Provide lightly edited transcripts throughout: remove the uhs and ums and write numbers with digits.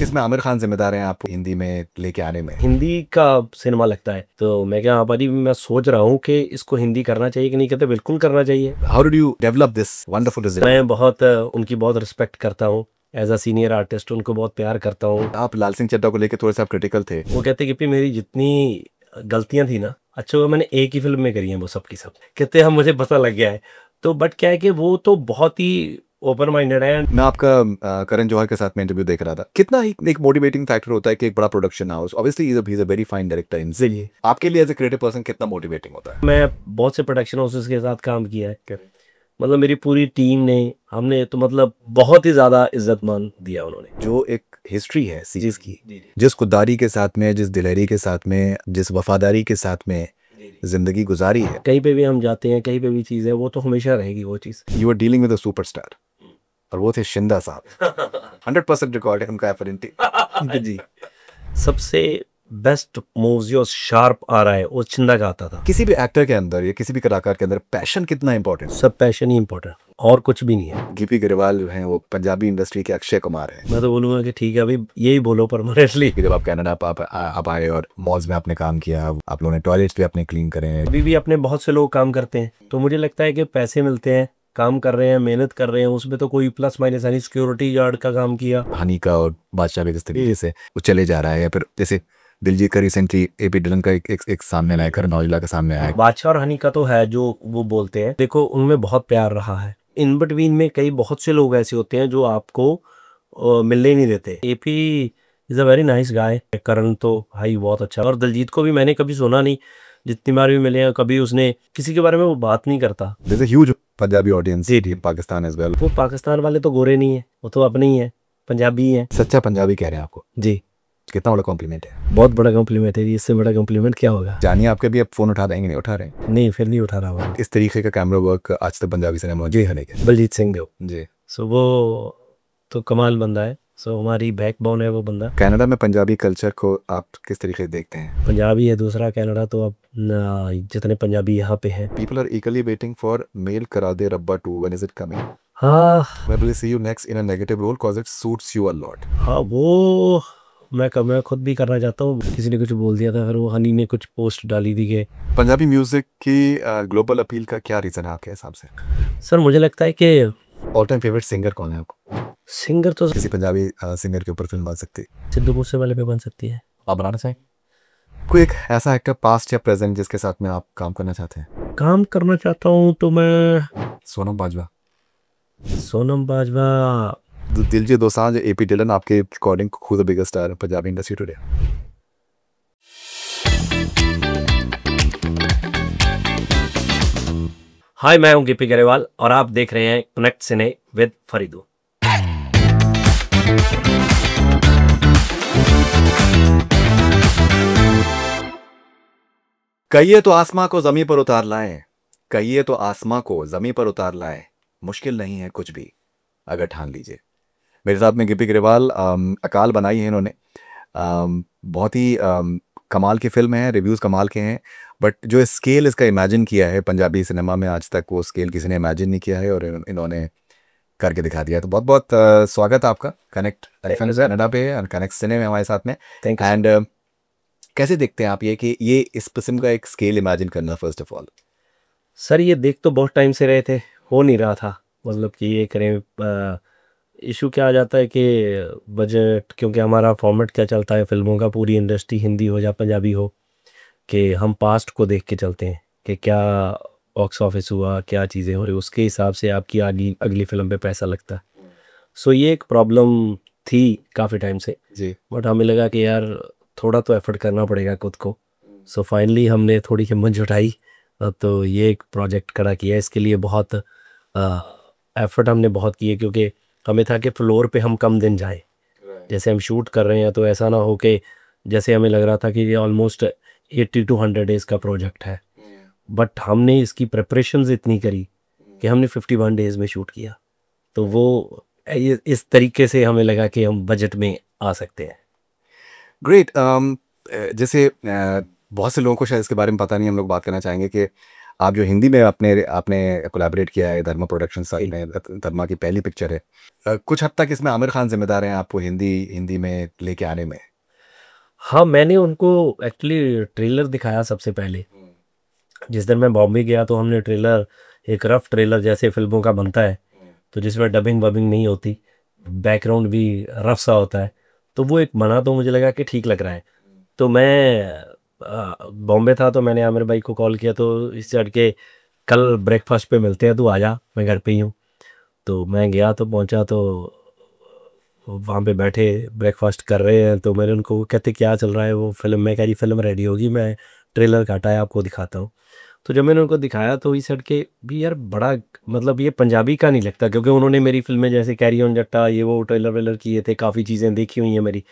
किसमें आमिर खान जिम्मेदार हैं आपको हिंदी में लेके आने में? हिंदी का सिनेमा लगता है तो मैं क्या हमारी मैं सोच रहा हूँ कि इसको हिंदी करना चाहिए कि नहीं कहते, बिल्कुल करना चाहिए। How did you develop this wonderful result? मैं बहुत उनकी बहुत रिस्पेक्ट करता हूँ एज अ सीनियर आर्टिस्ट, उनको बहुत प्यार करता हूँ। आप लाल सिंह चड्ढा को लेकर थोड़े से आप क्रिटिकल थे। वो कहते कि मेरी जितनी गलतियां थी ना, अच्छा वो मैंने एक ही फिल्म में करी है वो सब की सब। कहते हम मुझे पता लग गया है। तो बट क्या है कि वो तो बहुत ही ओपन माइंडेड है। मैं आपका करण जौहर के साथ में इंटरव्यू देख रहा था। कितना एक मोटिवेटिंग फैक्टर होता है कि एक बड़ा production house, obviously he is a very fine director इनसे, आपके लिए एज अ क्रिएटिव पर्सन कितना मोटिवेटिंग होता है? मैं बहुत से प्रोडक्शन हाउसेस के साथ काम किया है, मतलब मेरी पूरी टीम ने, हमने तो मतलब बहुत ही ज्यादा इज्जत मान दिया उन्होंने। जो एक हिस्ट्री है सीरीज की, जिस खुददारी के साथ में, जिस दिलेरी के साथ में, जिस वफादारी के साथ में जिंदगी गुजारी है, कहीं पे भी हम जाते हैं, कहीं पे भी चीज़ है, वो तो हमेशा रहेगी वो चीज़। You are dealing with a superstar, और वो थे शिंदा साहब। 100% रिकॉर्ड है उनका एफर्ट जी। सबसे बेस्ट मूव्स जो शार्प आ रहा है वो चिंदा का आता था। किसी भी एक्टर के अंदर या किसी भी कलाकार के अंदर पैशन कितना इंपॉर्टेंट? सब पैशन ही इंपॉर्टेंट, और कुछ भी नहीं है। गिपी गरेवाल जो हैं वो पंजाबी इंडस्ट्री के अक्षय कुमार हैं। मैं तो बोलूँगा कि ठीक है अभी यही बोलो परमानेंटली। जब आप कनाडा आप आए और मॉल्स में आपने काम किया, आप लोगों ने टॉयलेट्स भी अपने क्लीन करे हैं। अभी भी अपने बहुत से लोग काम करते हैं, तो मुझे लगता है कि पैसे मिलते हैं, काम कर रहे हैं, मेहनत कर रहे हैं, उसमें तो कोई प्लस माइनस यानी सिक्योरिटी गार्ड का काम किया। हनी का और बादशाह भी किस तरीके से वो चले जा रहा है, या फिर जैसे दिलजीत का रिसेंटली एपी डिलन का एक सामने आया, करण औजला का सामने आया। बादशाह और हनी का तो है जो वो बोलते हैं, देखो उनमें बहुत प्यार रहा है। इन बिटवीन में कई बहुत से लोग ऐसे होते हैं जो आपको मिलने ही नहीं देते। AP is a very nice guy. Karan तो भाई बहुत अच्छा, और दिलजीत को भी मैंने कभी सुना नहीं, जितनी बार भी मिले हैं कभी उसने किसी के बारे में वो बात नहीं करता। There's a huge Punjabi audience in Pakistan as well। वो पाकिस्तान वाले तो गोरे नहीं है, वो तो अपने ही है, पंजाबी ही है। सच्चा पंजाबी कह रहे हैं आपको जी, कितना बड़ा कॉम्प्लीमेंट है। बहुत बड़ा कॉम्प्लीमेंट है, इससे बड़ा कॉम्प्लीमेंट क्या होगा। जानिए आपके भी अब फोन उठा देंगे, नहीं उठा रहे हैं? नहीं, फिर नहीं उठा रहा हुआ। इस तरीके का कैमरा वर्क आज तक पंजाबी सिनेमा जी हने के बलजीत सिंह देव जी। सो वो तो कमाल बंदा है, सो हमारी बैकबोन है वो बंदा। कनाडा में पंजाबी कल्चर को आप किस तरीके से देखते हैं? पंजाबी है दूसरा, कनाडा तो अब जितने पंजाबी यहाँ पे हैं। People are equally waiting for Mel करा दे रब्बा 2। When is it coming? हाँ Where will we see you next in a negative role because it suits you a lot? हाँ, वो मैं खुद भी करना चाहता हूँ। किसी ने कुछ बोल दिया था, फिर वो हनी ने कुछ पोस्ट डाली थी कि पंजाबी म्यूजिक की ग्लोबल अपील का क्या रीजन है आपके हिसाब से? सर मुझे लगता है कि ऑल टाइम फेवरेट सिंगर कौन है आपको? सिंगर तो किसी पंजाबी सिंगर के ऊपर फिल्म बन सकती है? सिद्धू मूसेवाले पे बन सकती है। आप बनाना चाहें कोई एक ऐसा एक्टर पास्ट या प्रेजेंट जिसके साथ में आप काम करना चाहते हैं? काम करना चाहता हूँ तो मैं सोनम बाजवा, सोनम बाजवा, दिलजीत दोसांझ, एपी डिलन, आपके according who the biggest star Punjabi industry today? Hi मैं हूँ गिपी गरेवाल और आप देख रहे हैं कनेक्ट सिने विद फरीदू। कहिए तो आसमां को जमीन पर उतार लाएं, कहिए तो आसमां को जमीन पर उतार लाएं, मुश्किल नहीं है कुछ भी अगर ठान लीजिए। मेरे साथ में गिपी गरेवाल, अकाल बनाई है इन्होंने। बहुत ही कमाल की फिल्म है, रिव्यूज़ कमाल के हैं, बट जो स्केल इसका इमेजिन किया है पंजाबी सिनेमा में आज तक वो स्केल किसी ने इमेजिन नहीं किया है, और इन्होंने करके दिखा दिया है। तो बहुत बहुत स्वागत है आपका कनेक्ट कनाडा पे और कनेक्ट सिने में हमारे साथ में। Thank you. एंड कैसे देखते हैं आप ये कि ये इस किस्म का एक स्केल इमेजिन करना? फर्स्ट ऑफ ऑल सर ये देख तो बहुत टाइम से रहे थे, हो नहीं रहा था, मतलब कि ये करें। इशू क्या आ जाता है कि बजट, क्योंकि हमारा फॉर्मेट क्या चलता है फिल्मों का, पूरी इंडस्ट्री हिंदी हो या पंजाबी हो, कि हम पास्ट को देख के चलते हैं कि क्या बॉक्स ऑफिस हुआ, क्या चीज़ें हो रही, उसके हिसाब से आपकी अगली फिल्म पे पैसा लगता है। सो ये एक प्रॉब्लम थी काफ़ी टाइम से जी। बट हमें लगा कि यार थोड़ा तो एफर्ट करना पड़ेगा खुद को। सो फाइनली हमने थोड़ी हिम्मत जुटाई, तो ये एक प्रोजेक्ट खड़ा किया। इसके लिए बहुत एफर्ट हमने बहुत किए, क्योंकि हमें था कि फ्लोर पे हम कम दिन जाएं। जैसे हम शूट कर रहे हैं तो ऐसा ना हो कि जैसे हमें लग रहा था कि ये ऑलमोस्ट 80 to 100 डेज़ का प्रोजेक्ट है, बट हमने इसकी प्रिपरेशंस इतनी करी कि हमने 51 डेज़ में शूट किया। तो वो इस तरीके से हमें लगा कि हम बजट में आ सकते हैं। ग्रेट। जैसे बहुत से लोगों को शायद इसके बारे में पता नहीं, हम लोग बात करना चाहेंगे कि आप जो हिंदी में आपने आपने कोलैबोरेट किया है धर्मा प्रोडक्शन साइड में, धर्मा की पहली पिक्चर है, कुछ हद तक इसमें आमिर खान जिम्मेदार हैं आपको हिंदी हिंदी में लेके आने में? हाँ, मैंने उनको एक्चुअली ट्रेलर दिखाया सबसे पहले। जिस दिन मैं बॉम्बे गया तो हमने ट्रेलर, एक रफ ट्रेलर जैसे फिल्मों का बनता है, तो जिसमें डबिंग वबिंग नहीं होती, बैकग्राउंड भी रफ सा होता है, तो वो एक बना, तो मुझे लगा कि ठीक लग रहा है। तो मैं बॉम्बे था, तो मैंने आमिर भाई को कॉल किया, तो इस चढ़ के कल ब्रेकफास्ट पे मिलते हैं, तू आ जा, मैं घर पे ही हूँ। तो मैं गया, तो पहुँचा, तो वहाँ पे बैठे ब्रेकफास्ट कर रहे हैं, तो मैंने उनको, वो कहते क्या चल रहा है वो फिल्म में, कह रही फिल्म रेडी होगी, मैं ट्रेलर काटा है, आपको दिखाता हूँ। तो जब मैंने उनको दिखाया तो इस सेट के भी यार बड़ा, मतलब ये पंजाबी का नहीं लगता, क्योंकि उन्होंने मेरी फिल्में जैसे कैरी ऑन जट्टा ये वो ट्रेलर वेलर किए थे, काफ़ी चीज़ें देखी हुई हैं मेरी।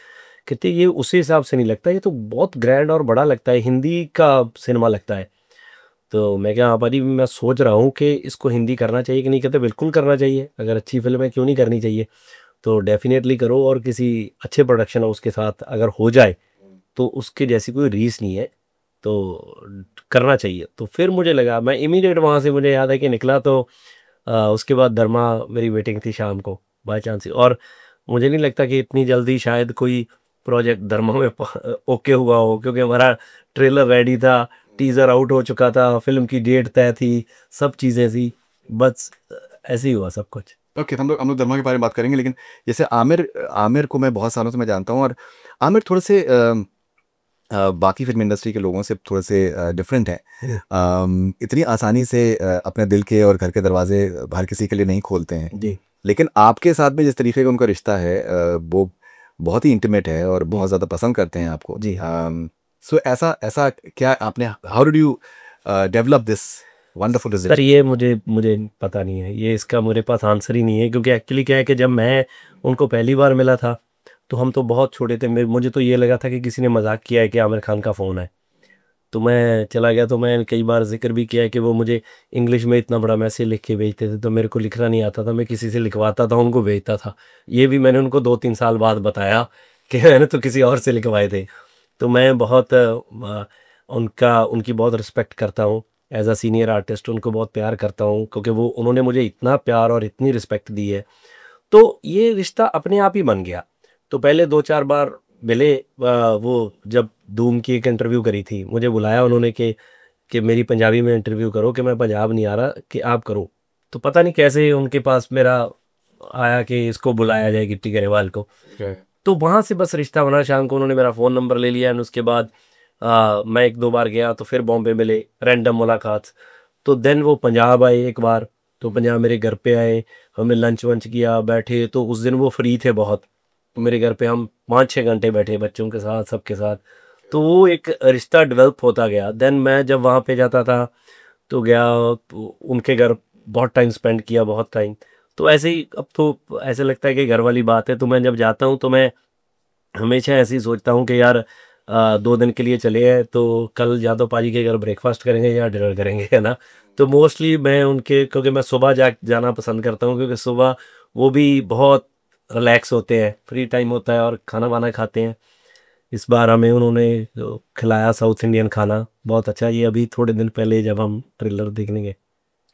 कहते ये उसी हिसाब से नहीं लगता, ये तो बहुत ग्रैंड और बड़ा लगता है, हिंदी का सिनेमा लगता है। तो मैं क्या, हाँ भाजी, मैं सोच रहा हूँ कि इसको हिंदी करना चाहिए कि नहीं। कहते बिल्कुल करना चाहिए, अगर अच्छी फिल्म है क्यों नहीं करनी चाहिए, तो डेफिनेटली करो, और किसी अच्छे प्रोडक्शन हाउस के साथ अगर हो जाए तो उसके जैसी कोई रीस नहीं है, तो करना चाहिए। तो फिर मुझे लगा, मैं इमीडिएट वहाँ से, मुझे याद है कि निकला, तो उसके बाद धर्मा मेरी वेटिंग थी शाम को बाय चांस ही, और मुझे नहीं लगता कि इतनी जल्दी शायद कोई प्रोजेक्ट धर्मा में ओके हुआ हो, क्योंकि हमारा ट्रेलर रेडी था, टीज़र आउट हो चुका था, फिल्म की डेट तय थी, सब चीज़ें थी, बस ऐसे ही हुआ सब कुछ। ओके, हम लोग धर्मा के बारे में बात करेंगे, लेकिन जैसे आमिर आमिर को मैं बहुत सालों से मैं जानता हूँ, और आमिर थोड़े से बाकी फिल्म इंडस्ट्री के लोगों से थोड़े से डिफरेंट हैं। इतनी आसानी से अपने दिल के और घर के दरवाजे हर किसी के लिए नहीं खोलते हैं, जी लेकिन आपके साथ में जिस तरीके का उनका रिश्ता है वो बहुत ही इंटीमेट है और बहुत ज़्यादा पसंद करते हैं आपको। जी हाँ। सो ऐसा ऐसा क्या आपने, how did you develop this wonderful sir relation? ये मुझे मुझे पता नहीं है, ये इसका मेरे पास आंसर ही नहीं है, क्योंकि एक्चुअली क्या है कि जब मैं उनको पहली बार मिला था तो हम तो बहुत छोटे थे, मुझे तो ये लगा था कि किसी ने मजाक किया है कि आमिर खान का फ़ोन है। तो मैं चला गया, तो मैं कई बार जिक्र भी किया है कि वो मुझे इंग्लिश में इतना बड़ा मैसेज लिख के भेजते थे, तो मेरे को लिखना नहीं आता था, मैं किसी से लिखवाता था, उनको भेजता था। ये भी मैंने उनको 2-3 साल बाद बताया कि मैंने तो किसी और से लिखवाए थे। तो मैं बहुत उनकी बहुत रिस्पेक्ट करता हूँ, एज अ सीनियर आर्टिस्ट उनको बहुत प्यार करता हूँ, क्योंकि वो उन्होंने मुझे इतना प्यार और इतनी रिस्पेक्ट दी है। तो ये रिश्ता अपने आप ही बन गया। तो पहले 2-4 बार मिले, वो जब धूम की एक इंटरव्यू करी थी, मुझे बुलाया उन्होंने कि मेरी पंजाबी में इंटरव्यू करो, कि मैं पंजाब नहीं आ रहा, कि आप करो। तो पता नहीं कैसे उनके पास मेरा आया कि इसको बुलाया जाए, गिट्टी गरेवाल को। तो वहाँ से बस रिश्ता बना, शाम को उन्होंने मेरा फ़ोन नंबर ले लिया, और उसके बाद मैं 1-2 बार गया, तो फिर बॉम्बे मिले, रैंडम मुलाकात। तो देन वो पंजाब आए एक बार, तो पंजाब मेरे घर पे आए, हमने लंच वंच किया, बैठे, तो उस दिन वो फ्री थे बहुत, तो मेरे घर पे हम 5-6 घंटे बैठे बच्चों के साथ, सबके साथ। तो वो एक रिश्ता डेवलप होता गया। देन मैं जब वहाँ पे जाता था तो गया, तो उनके घर बहुत टाइम स्पेंड किया, बहुत टाइम। तो ऐसे ही अब तो ऐसे लगता है कि घर वाली बात है, तो मैं जब जाता हूँ तो मैं हमेशा ऐसे ही सोचता हूँ कि यार 2 दिन के लिए चले हैं, तो कल या तो पाजी के घर ब्रेकफास्ट करेंगे या डिनर करेंगे, है ना। तो मोस्टली मैं उनके, क्योंकि मैं सुबह जाना पसंद करता हूँ, क्योंकि सुबह वो भी बहुत रिलैक्स होते हैं, फ्री टाइम होता है, और खाना वाना खाते हैं। इस बार हमें उन्होंने खिलाया साउथ इंडियन खाना, बहुत अच्छा। ये अभी थोड़े दिन पहले जब हम ट्रेलर देखने गए।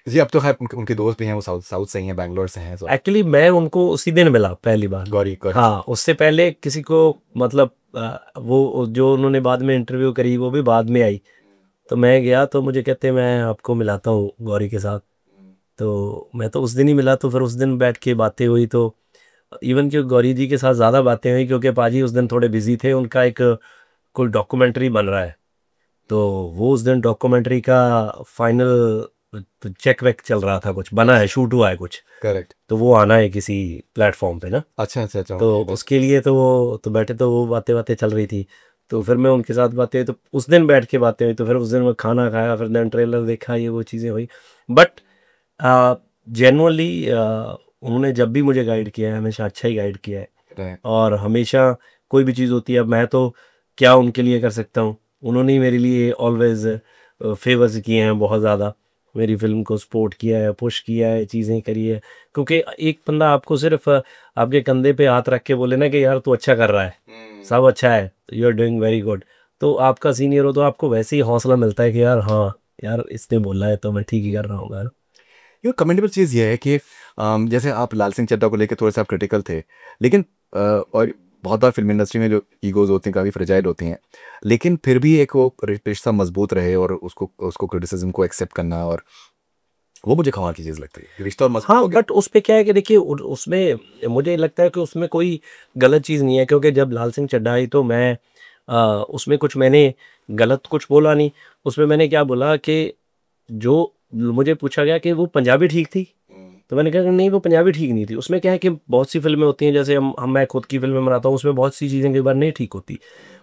जी, अब तो खैर उनके दोस्त भी हैं, वो साउथ साउथ से ही हैं, बैंगलोर से हैं, एक्चुअली मैं उनको उसी दिन मिला पहली बार। गौरी गौरी। हाँ, उससे पहले किसी को, मतलब वो जो उन्होंने बाद में इंटरव्यू करी वो भी बाद में आई। तो मैं गया, तो मुझे कहते मैं आपको मिलाता हूँ गौरी के साथ। तो मैं तो उस दिन ही मिला, तो फिर उस दिन बैठ के बातें हुई, तो इवन कि गौरी जी के साथ ज़्यादा बातें हुई, क्योंकि पाजी उस दिन थोड़े बिजी थे, उनका एक कोई डॉक्यूमेंट्री बन रहा है। तो वो उस दिन डॉक्यूमेंट्री का फाइनल चेक वेक चल रहा था, कुछ बना है, शूट हुआ है कुछ, करेक्ट। तो वो आना है किसी प्लेटफॉर्म पे ना। अच्छा अच्छा अच्छा, तो उसके लिए तो वो तो बैठे, तो वो बातें बातें चल रही थी, तो फिर मैं उनके साथ बातें, तो उस दिन बैठ के बातें हुई, तो फिर उस दिन मैं खाना खाया, फिर देन ट्रेलर देखा, ये वो चीज़ें हुई। बट जेनुअनली उन्होंने जब भी मुझे गाइड किया है, हमेशा अच्छा ही गाइड किया है, right. और हमेशा कोई भी चीज़ होती है, अब मैं तो क्या उनके लिए कर सकता हूँ, उन्होंने ही मेरे लिए ऑलवेज फेवर्स किए हैं बहुत ज़्यादा, मेरी फिल्म को सपोर्ट किया है, पुश किया है, चीज़ें करी है। क्योंकि एक बंदा आपको सिर्फ आपके कंधे पे हाथ रख के बोले ना कि यार तू अच्छा कर रहा है, सब अच्छा है, you are doing very good, तो आपका सीनियर हो तो आपको वैसे ही हौसला मिलता है कि यार हाँ यार इसने बोला है तो मैं ठीक ही कर रहा हूँ यार। ये कमेंडेबल चीज़ ये है कि जैसे आप लाल सिंह चड्ढा को लेकर थोड़े से आप क्रिटिकल थे, लेकिन और बहुत बार फिल्म इंडस्ट्री में जो ईगोज होती हैं काफ़ी फ्रेजाइल होती हैं, लेकिन फिर भी एक वो रिश्ता मजबूत रहे और उसको उसको क्रिटिसिज्म को एक्सेप्ट करना, और वो मुझे कमाल की चीज़ लगती है, रिश्ता और मजबूत हाँ हो गया। बट उस पे क्या है कि देखिए उसमें मुझे लगता है कि उसमें कोई गलत चीज़ नहीं है, क्योंकि जब लाल सिंह चड्ढा आई तो मैं उसमें कुछ मैंने गलत कुछ बोला नहीं। उसमें मैंने क्या बोला कि जो मुझे पूछा गया कि वो पंजाबी ठीक थी, तो मैंने कहा कि नहीं वो पंजाबी ठीक नहीं थी। उसमें क्या है कि बहुत सी फिल्में होती हैं, जैसे हम मैं खुद की फिल्में बनाता हूँ, उसमें बहुत सी चीज़ें कई बार नहीं ठीक होती।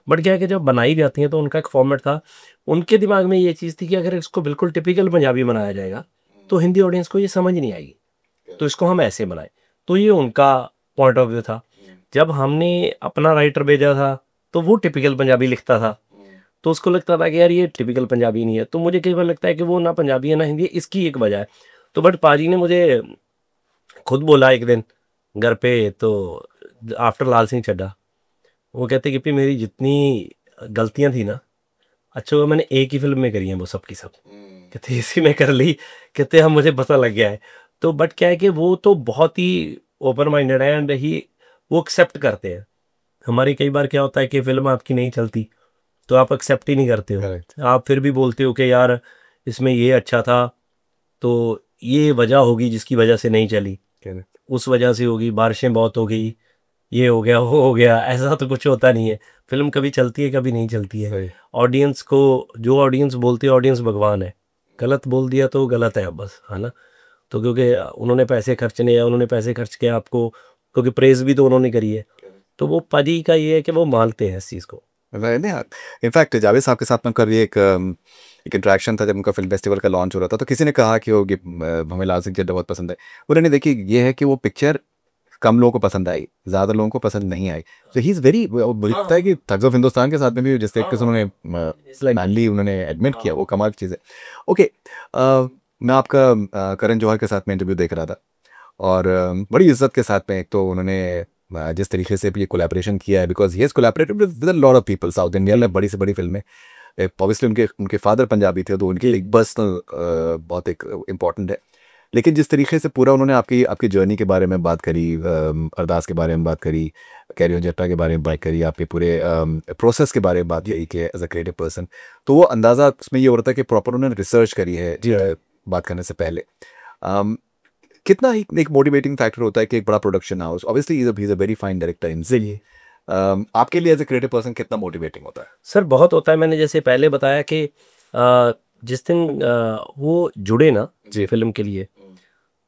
बट क्या है कि जब बनाई जाती हैं तो उनका एक फॉर्मेट था, उनके दिमाग में ये चीज़ थी कि अगर इसको बिल्कुल टिपिकल पंजाबी बनाया जाएगा तो हिंदी ऑडियंस को ये समझ नहीं आएगी, तो इसको हम ऐसे बनाए। तो ये उनका पॉइंट ऑफ व्यू था। जब हमने अपना राइटर भेजा था तो वो टिपिकल पंजाबी लिखता था, तो उसको लगता था कि यार ये टिपिकल पंजाबी नहीं है। तो मुझे कई बार लगता है कि वो ना पंजाबी है ना हिंदी है, इसकी एक वजह है। तो बट पाजी ने मुझे खुद बोला एक दिन घर पे, तो आफ्टर लाल सिंह चड्ढा, वो कहते कि भी मेरी जितनी गलतियां थी ना, अच्छा वो मैंने एक ही फिल्म में करी हैं वो सब की सब। कहते इसी में कर ली, कहते हम मुझे पता लग गया है। तो बट क्या है कि वो तो बहुत ही ओपन माइंडेड है एंड ही वो एक्सेप्ट करते हैं। हमारी कई बार क्या होता है कि फिल्म आपकी नहीं चलती तो आप एक्सेप्ट ही नहीं करते हो, करेक्ट। आप फिर भी बोलते हो कि यार इसमें ये अच्छा था, तो ये वजह होगी जिसकी वजह से नहीं चली, करेक्ट। उस वजह से होगी, बारिशें बहुत हो गई, ये हो गया वो हो गया। ऐसा तो कुछ होता नहीं है, फिल्म कभी चलती है कभी नहीं चलती है। सही। ऑडियंस को जो ऑडियंस बोलती है, ऑडियंस भगवान है, गलत बोल दिया तो गलत है अब बस, है ना। तो क्योंकि उन्होंने पैसे खर्चने या उन्होंने पैसे खर्च के आपको, क्योंकि प्रेज भी तो उन्होंने करी है, तो वो पाजी का ये है कि वो मानते हैं इस चीज़ को। नहीं, इनफैक्ट जावेद साहब के साथ में कभी एक इंटरेक्शन था जब उनका फिल्म फेस्टिवल का लॉन्च हो रहा था, तो किसी ने कहा कि वो हमें लाल सिंह चड्ढा बहुत पसंद है। उन्होंने देखी ये है कि वो पिक्चर कम लोगों को पसंद आई, ज़्यादा लोगों को पसंद नहीं आई। तो ही इज़ वेरी, मुझे लगता है कि थग्स ऑफ हिंदुस्तान के साथ में भी जिस तरीके से उन्होंने मैनली उन्होंने एडमिट किया, वो कमाल की चीज़ है। ओके, मैं आपका करण जौहर के साथ में इंटरव्यू देख रहा था, और बड़ी इज्जत के साथ में, एक तो उन्होंने जिस तरीके से भी ये कोलैबोरेशन किया है, because he has collaborated with a lot of people south India में, बड़ी से बड़ी फिल्में। ऑब्वियसली उनके उनके फादर पंजाबी थे, तो उनके लिए एक पर्सनल बहुत एक इम्पॉर्टेंट है। लेकिन जिस तरीके से पूरा उन्होंने आपकी आपकी जर्नी के बारे में बात करी, अरदास के बारे में बात करी, कैरी ऑन जट्टा के बारे में बात करी, आपके पूरे प्रोसेस के बारे में बात करी कि एज अ क्रिएटिव पर्सन, तो वो अंदाज़ा उसमें ये हो रहा था कि प्रॉपर उन्होंने रिसर्च करी है जी बात करने से पहले। कितना ही एक मोटिवेटिंग फैक्टर होता है कि एक बड़ा production house, obviously he is a very fine director जी आपके लिए एज ए क्रिएटिव पर्सन कितना मोटिवेटिंग होता है? सर बहुत होता है। मैंने जैसे पहले बताया कि जिस दिन वो जुड़े ना जी। फिल्म के लिए,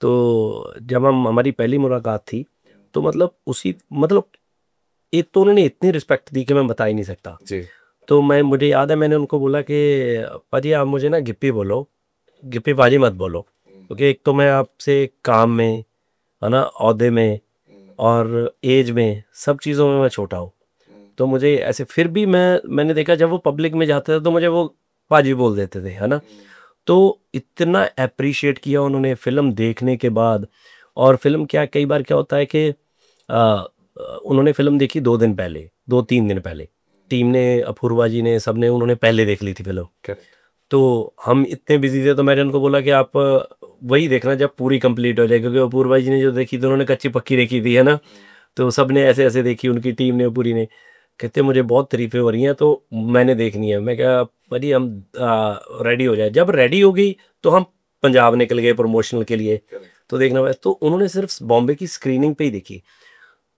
तो जब हम हमारी पहली मुलाकात थी, तो मतलब उसी मतलब एक तो उन्होंने इतनी रिस्पेक्ट दी कि मैं बता ही नहीं सकता। जी। तो मैं मुझे याद है मैंने उनको बोला कि पाजी आप मुझे ना गिप्पी बोलो, गिप्पी पाजी मत बोलो, क्योंकि एक तो मैं आपसे काम में, है ना, ओहदे में और एज में, सब चीज़ों में मैं छोटा हूँ। तो मुझे ऐसे फिर भी मैंने देखा जब वो पब्लिक में जाते थे तो मुझे वो पाजी बोल देते थे, है ना। तो इतना अप्रिशिएट किया उन्होंने फ़िल्म देखने के बाद। और फ़िल्म क्या, कई बार क्या होता है कि उन्होंने फ़िल्म देखी 2 दिन पहले, 2-3 दिन पहले। टीम ने, अपूर्वा जी ने, सबने उन्होंने पहले देख ली थी फ़िल्म। करेक्ट। तो हम इतने बिज़ी थे तो मैंने उनको बोला कि आप वही देखना जब पूरी कंप्लीट हो जाए, क्योंकि अपूर्वा जी ने जो देखी थी उन्होंने कच्ची-पक्की देखी थी, है ना। तो सबने ऐसे-ऐसे देखी, उनकी टीम ने पूरी ने। कहते मुझे बहुत तारीफ़ें हो रही हैं तो मैंने देखनी है। मैं कहा भाई हम रेडी हो जाए। जब रेडी हो गई तो हम पंजाब निकल गए प्रमोशनल के लिए। तो देखना हुआ तो उन्होंने सिर्फ बॉम्बे की स्क्रीनिंग पे ही देखी।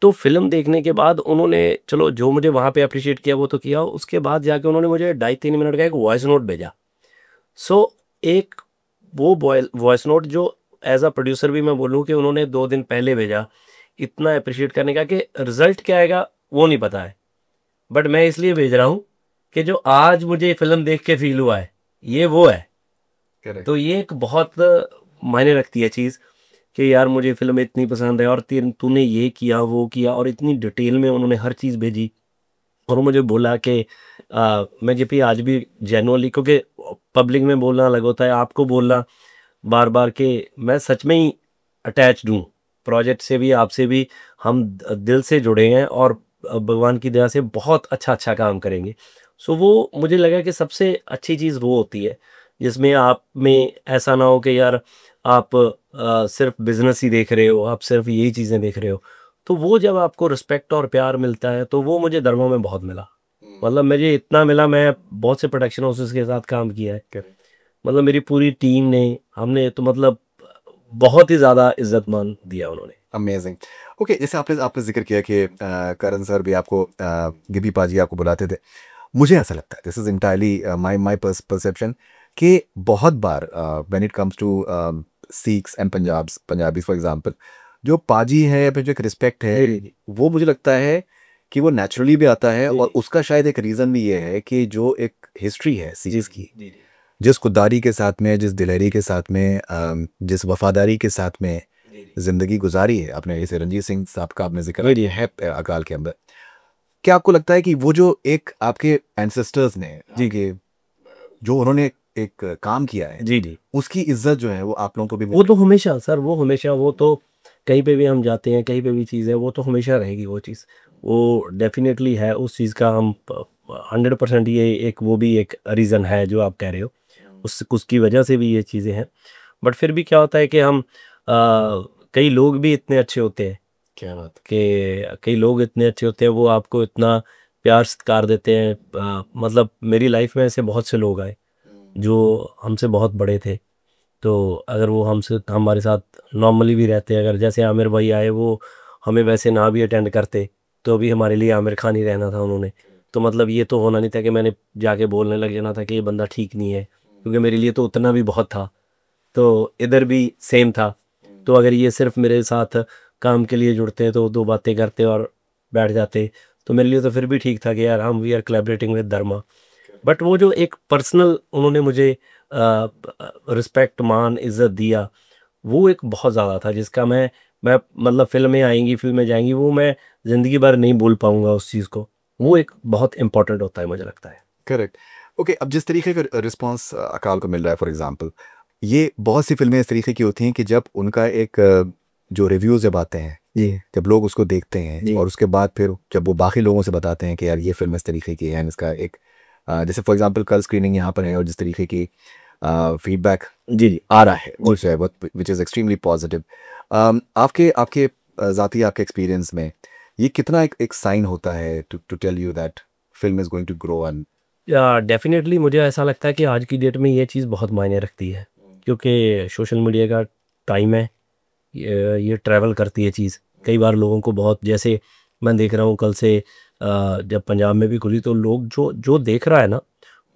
तो फिल्म देखने के बाद उन्होंने, चलो जो मुझे वहाँ पे अप्रिशिएट किया वो तो किया, उसके बाद जाके उन्होंने मुझे 2.5-3 मिनट का एक वॉइस नोट भेजा। सो एक वो वॉइस नोट जो एज अ प्रोड्यूसर भी मैं बोलूँ कि उन्होंने 2 दिन पहले भेजा, इतना अप्रिशिएट करने का कि रिजल्ट क्या आएगा वो नहीं पता है, बट मैं इसलिए भेज रहा हूँ कि जो आज मुझे फिल्म देख के फील हुआ है ये वो है। करेक्ट। तो ये एक बहुत मायने रखती है चीज़ कि यार मुझे फिल्म इतनी पसंद है और तूने ये किया वो किया, और इतनी डिटेल में उन्होंने हर चीज़ भेजी। और मुझे बोला कि मैं जे पी आज भी जेनुअनली, क्योंकि पब्लिक में बोलना अलग होता है, आपको बोलना बार बार के मैं सच में ही अटैच्ड हूँ प्रोजेक्ट से भी, आपसे भी। हम दिल से जुड़े हैं और भगवान की दया से बहुत अच्छा अच्छा काम करेंगे। सो वो मुझे लगा कि सबसे अच्छी चीज़ वो होती है जिसमें आप में ऐसा ना हो कि यार आप सिर्फ बिजनेस ही देख रहे हो, आप सिर्फ यही चीज़ें देख रहे हो। तो वो जब आपको रिस्पेक्ट और प्यार मिलता है तो वो मुझे धर्मों में बहुत मिला। मतलब मुझे इतना मिला, मैं बहुत से प्रोडक्शन हाउसेस के साथ काम किया है। करेक्ट। मतलब मेरी पूरी टीम ने, हमने तो मतलब बहुत ही ज़्यादा इज्जत मान दिया उन्होंने। अमेजिंग। ओके, जैसे आपने आपने जिक्र किया कि करण सर भी आपको गिबी पाजी आपको बुलाते थे। मुझे ऐसा लगता है, this is entirely my my perception, कि बहुत बार when it comes to Sikhs and Punjabis for example, जो पाजी है या फिर जो एक रिस्पेक्ट है, जी, जी, वो मुझे लगता है कि वो नेचुरली भी आता है, जी, और जी, उसका शायद एक रीज़न भी ये है कि जो एक हिस्ट्री है जी, सिख्स की, जी, जिस खुददारी के साथ में, जिस दिलेरी के साथ में, जिस वफादारी के साथ में जी, जी, ज़िंदगी गुजारी है आपने, जैसे रंजीत सिंह साहब का आपने जिक्र जी, जी, है अकाल के अंदर, क्या आपको लगता है कि वो जो एक आपके एंसेस्टर्स ने, जी, आपके जो उन्होंने एक काम किया है, जी, जी। उसकी इज्जत जो है वो आप लोगों को भी वो मिल तो हमेशा सर, वो हमेशा, वो तो कहीं पे भी हम जाते हैं, कहीं पे भी चीज़ है, वो तो हमेशा रहेगी वो चीज़। वो डेफ़िनेटली है, उस चीज़ का हम प 100% ये एक, वो भी एक रीज़न है जो आप कह रहे हो। उस उसकी वजह से भी ये चीज़ें हैं। बट फिर भी क्या होता है कि हम कई लोग भी इतने अच्छे होते हैं क्या बात कि कई लोग इतने अच्छे होते हैं, वो आपको इतना प्यार सत्कार देते हैं। मतलब मेरी लाइफ़ में ऐसे बहुत से लोग आए, है। जो हमसे बहुत बड़े थे। तो अगर वो हमसे हमारे साथ नॉर्मली भी रहते, अगर जैसे आमिर भाई आए, वो हमें वैसे ना भी अटेंड करते, तो भी हमारे लिए आमिर खान ही रहना था उन्होंने। तो मतलब ये तो होना नहीं था कि मैंने जाके बोलने लग जाना था कि ये बंदा ठीक नहीं है, क्योंकि मेरे लिए तो उतना भी बहुत था। तो इधर भी सेम था। तो अगर ये सिर्फ मेरे साथ काम के लिए जुड़ते तो दो बातें करते और बैठ जाते, तो मेरे लिए तो फिर भी ठीक था कि यार हम we are collaborating with Dharma. But वो जो एक पर्सनल उन्होंने मुझे रिस्पेक्ट, मान, इज़्ज़त दिया, वो एक बहुत ज़्यादा था, जिसका मैं मतलब फ़िल्में आएँगी, फ़िल्में जाएँगी, वो मैं ज़िंदगी भर नहीं भूल पाऊँगा उस चीज़ को। वो एक बहुत इम्पोर्टेंट होता है मुझे लगता है। करेक्ट। ओके, अब जिस तरीके का रिस्पॉन्स अकाल को मिल रहा है फॉर एग्जांपल, ये बहुत सी फिल्में इस तरीके की होती हैं कि जब उनका एक जो रिव्यूज़ जब आते हैं, जी, जब लोग उसको देखते हैं जी, और उसके बाद फिर जब वो बाकी लोगों से बताते हैं कि यार ये फिल्म इस तरीके की है, and इसका एक जैसे फॉर एग्जांपल कल स्क्रीनिंग यहाँ पर है, और जिस तरीके की फीडबैक जी, जी, आ रहा है जी। वो जो है वो विच इज़ एक्सट्रीमली पॉजिटिव, आपके आपके ज़ाती आपके एक्सपीरियंस में ये कितना एक एक साइन होता है to to tell you that film is going to grow and yeah definitely मुझे ऐसा लगता है कि आज की डेट में ये चीज़ बहुत मायने रखती है, क्योंकि सोशल मीडिया का टाइम है। ये ट्रैवल करती है चीज़। कई बार लोगों को बहुत, जैसे मैं देख रहा हूँ कल से जब पंजाब में भी खुली, तो लोग जो जो देख रहा है ना,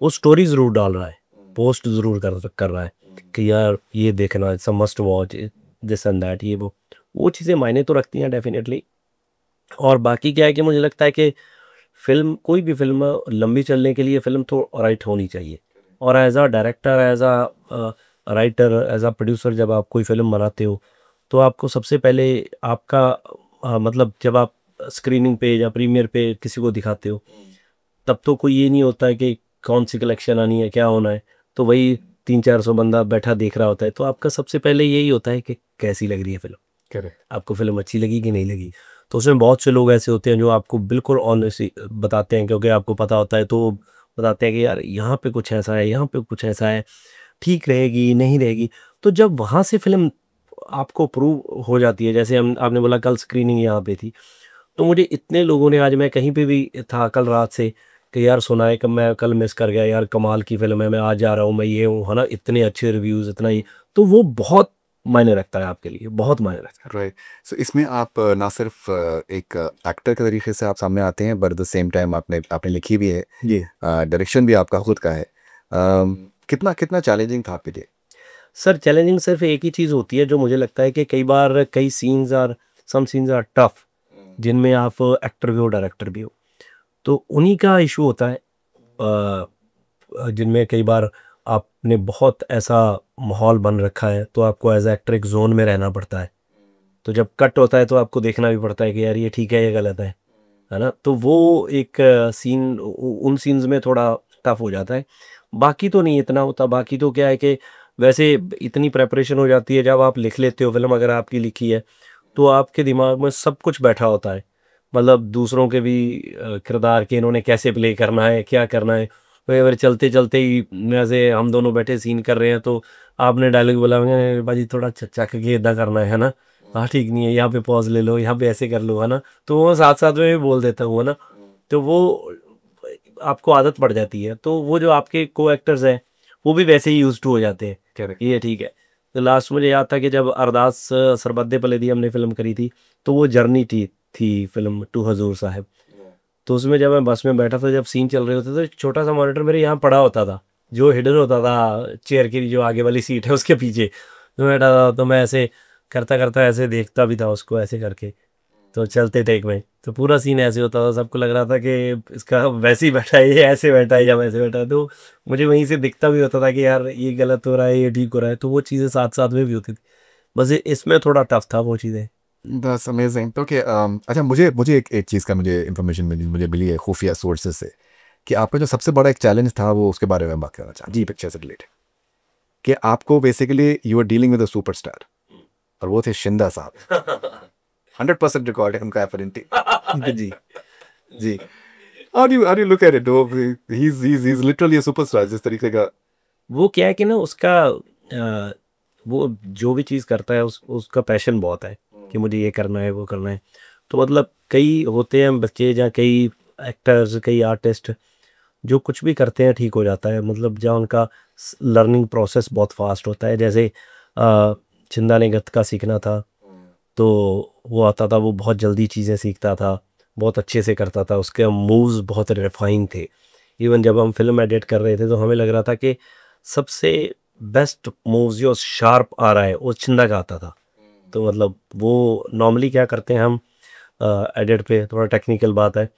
वो स्टोरी ज़रूर डाल रहा है, पोस्ट ज़रूर कर रहा है कि यार ये देखना, it's a must watch, this and that, ये वो चीज़ें मायने तो रखती हैं डेफ़िनेटली। और बाकी क्या है कि मुझे लगता है कि फ़िल्म, कोई भी फ़िल्म लंबी चलने के लिए फ़िल्म तो राइट होनी चाहिए। और as a director, as writer, as a producer, जब आप कोई फ़िल्म बनाते हो, तो आपको सबसे पहले आपका मतलब जब आप स्क्रीनिंग पे या प्रीमियर पे किसी को दिखाते हो, तब तो कोई ये नहीं होता है कि कौन-सी कलेक्शन आनी है, क्या होना है। तो वही 300-400 बंदा बैठा देख रहा होता है। तो आपका सबसे पहले यही होता है कि कैसी लग रही है फ़िल्म? करेक्ट। आपको फ़िल्म अच्छी लगी कि नहीं लगी? तो उसमें बहुत से लोग ऐसे होते हैं जो आपको बिल्कुल ऑनेस्टली बताते हैं, क्योंकि आपको पता होता है, तो वो बताते हैं कि यार यहाँ पे कुछ ऐसा है, यहाँ पे कुछ ऐसा है, ठीक रहेगी, नहीं रहेगी। तो जब वहाँ से फ़िल्म आपको प्रूव हो जाती है, जैसे हम आपने बोला कल स्क्रीनिंग यहाँ पे थी, तो मुझे इतने लोगों ने, आज मैं कहीं पे भी था कल रात से, कि यार सुना है कि मैं कल मिस कर गया यार, कमाल की फ़िल्म है, मैं आज जा रहा हूँ, मैं ये हूँ, है ना? इतने अच्छे रिव्यूज़, इतना ये, तो वो बहुत मायने रखता है आपके लिए, बहुत मायने रखता है। राइट। सो इसमें आप ना सिर्फ एक एक्टर के तरीके से आप सामने आते हैं, बट द सेम टाइम आपने आपने लिखी भी है, जी। डायरेक्शन भी आपका खुद का है। कितना कितना चैलेंजिंग था आपके लिए? सर, चैलेंजिंग सिर्फ़ एक ही चीज़ होती है, जो मुझे लगता है कि कई बार कई scenes are, some scenes are tough, जिनमें आप एक्टर भी हो, डायरेक्टर भी हो। तो उन्हीं का इशू होता है, जिनमें कई बार आपने बहुत ऐसा माहौल बन रखा है, तो आपको एज़ एक्टर एक ज़ोन में रहना पड़ता है। तो जब कट होता है, तो आपको देखना भी पड़ता है कि यार ये ठीक है, ये गलत है ना? तो वो एक सीन, उन सीन्स में थोड़ा टफ हो जाता है। बाकी तो नहीं इतना होता, बाकी तो क्या है कि वैसे इतनी प्रिपरेशन हो जाती है, जब आप लिख लेते हो फ़िल्म, अगर आपकी लिखी है, तो आपके दिमाग में सब कुछ बैठा होता है। मतलब दूसरों के भी किरदार के इन्होंने कैसे प्ले करना है, क्या करना है, कई बार चलते चलते ही जैसे हम दोनों बैठे सीन कर रहे हैं तो आपने डायलॉग बोला, मैंने बाजी थोड़ा चक के इदा करना है ना, हाँ ठीक नहीं है, यहाँ पे पॉज ले लो, यहाँ पे ऐसे कर लो, है ना, तो वो साथ साथ में भी बोल देता हूँ, है ना, तो वो आपको आदत पड़ जाती है, तो वो जो आपके को एक्टर्स हैं वो भी वैसे ही यूज टू हो जाते हैं। करेक्ट। ये ठीक है। तो लास्ट मुझे याद था कि जब अरदास सरबद्दे पले दी हमने फिल्म करी थी, तो वो जर्नी थी फिल्म टू हजूर साहब। तो उसमें जब मैं बस में बैठा था, जब सीन चल रहे होते तो एक छोटा सा मॉनिटर मेरे यहाँ पड़ा होता था, जो हिडन होता था चेयर की जो आगे वाली सीट है उसके पीछे, तो बैठा था, तो मैं ऐसे करता करता ऐसे देखता भी था उसको ऐसे करके, तो चलते टेक में तो पूरा सीन ऐसे होता था, सबको लग रहा था कि इसका वैसे ही बैठा है, ये ऐसे बैठा है या वैसे बैठा है, तो मुझे वहीं से दिखता भी होता था कि यार ये गलत हो रहा है, ये ठीक हो रहा है, तो वो चीज़ें साथ साथ में भी होती थी। बस इसमें थोड़ा टफ था वो चीज़ें। That's amazing. तो कि अच्छा, मुझे मुझे एक चीज़ का मुझे इन्फॉर्मेशन मिली है खुफिया सोर्सेज से, कि आपका जो सबसे बड़ा एक चैलेंज था वो उसके बारे में बात करना चाहता हूँ जी, पिक्चर से रिलेटेड, कि आपको basically you are dealing with a superstar, और वो थे शिंदा साहब। 100% रिकॉर्ड है उनका एफरेंटी। जी जी। How do look at it, he is literally a superstar जिस तरीके का। वो क्या है कि ना उसका वो जो भी चीज़ करता है उसका पैशन बहुत है कि मुझे ये करना है वो करना है। तो मतलब कई होते हैं बच्चे या कई एक्टर्स कई आर्टिस्ट जो कुछ भी करते हैं ठीक हो जाता है, मतलब जहाँ उनका लर्निंग प्रोसेस बहुत फास्ट होता है। जैसे चिंदा ने गत्का सीखना था तो वो आता था, वो बहुत जल्दी चीज़ें सीखता था, बहुत अच्छे से करता था, उसके मूव्स बहुत रिफाइन थे। इवन जब हम फिल्म एडिट कर रहे थे तो हमें लग रहा था कि सबसे बेस्ट मूव्स जो शार्प आ रहा है वो चिंदा का आता था। तो मतलब वो नॉर्मली क्या करते हैं हम एडिट पे, थोड़ा टेक्निकल बात है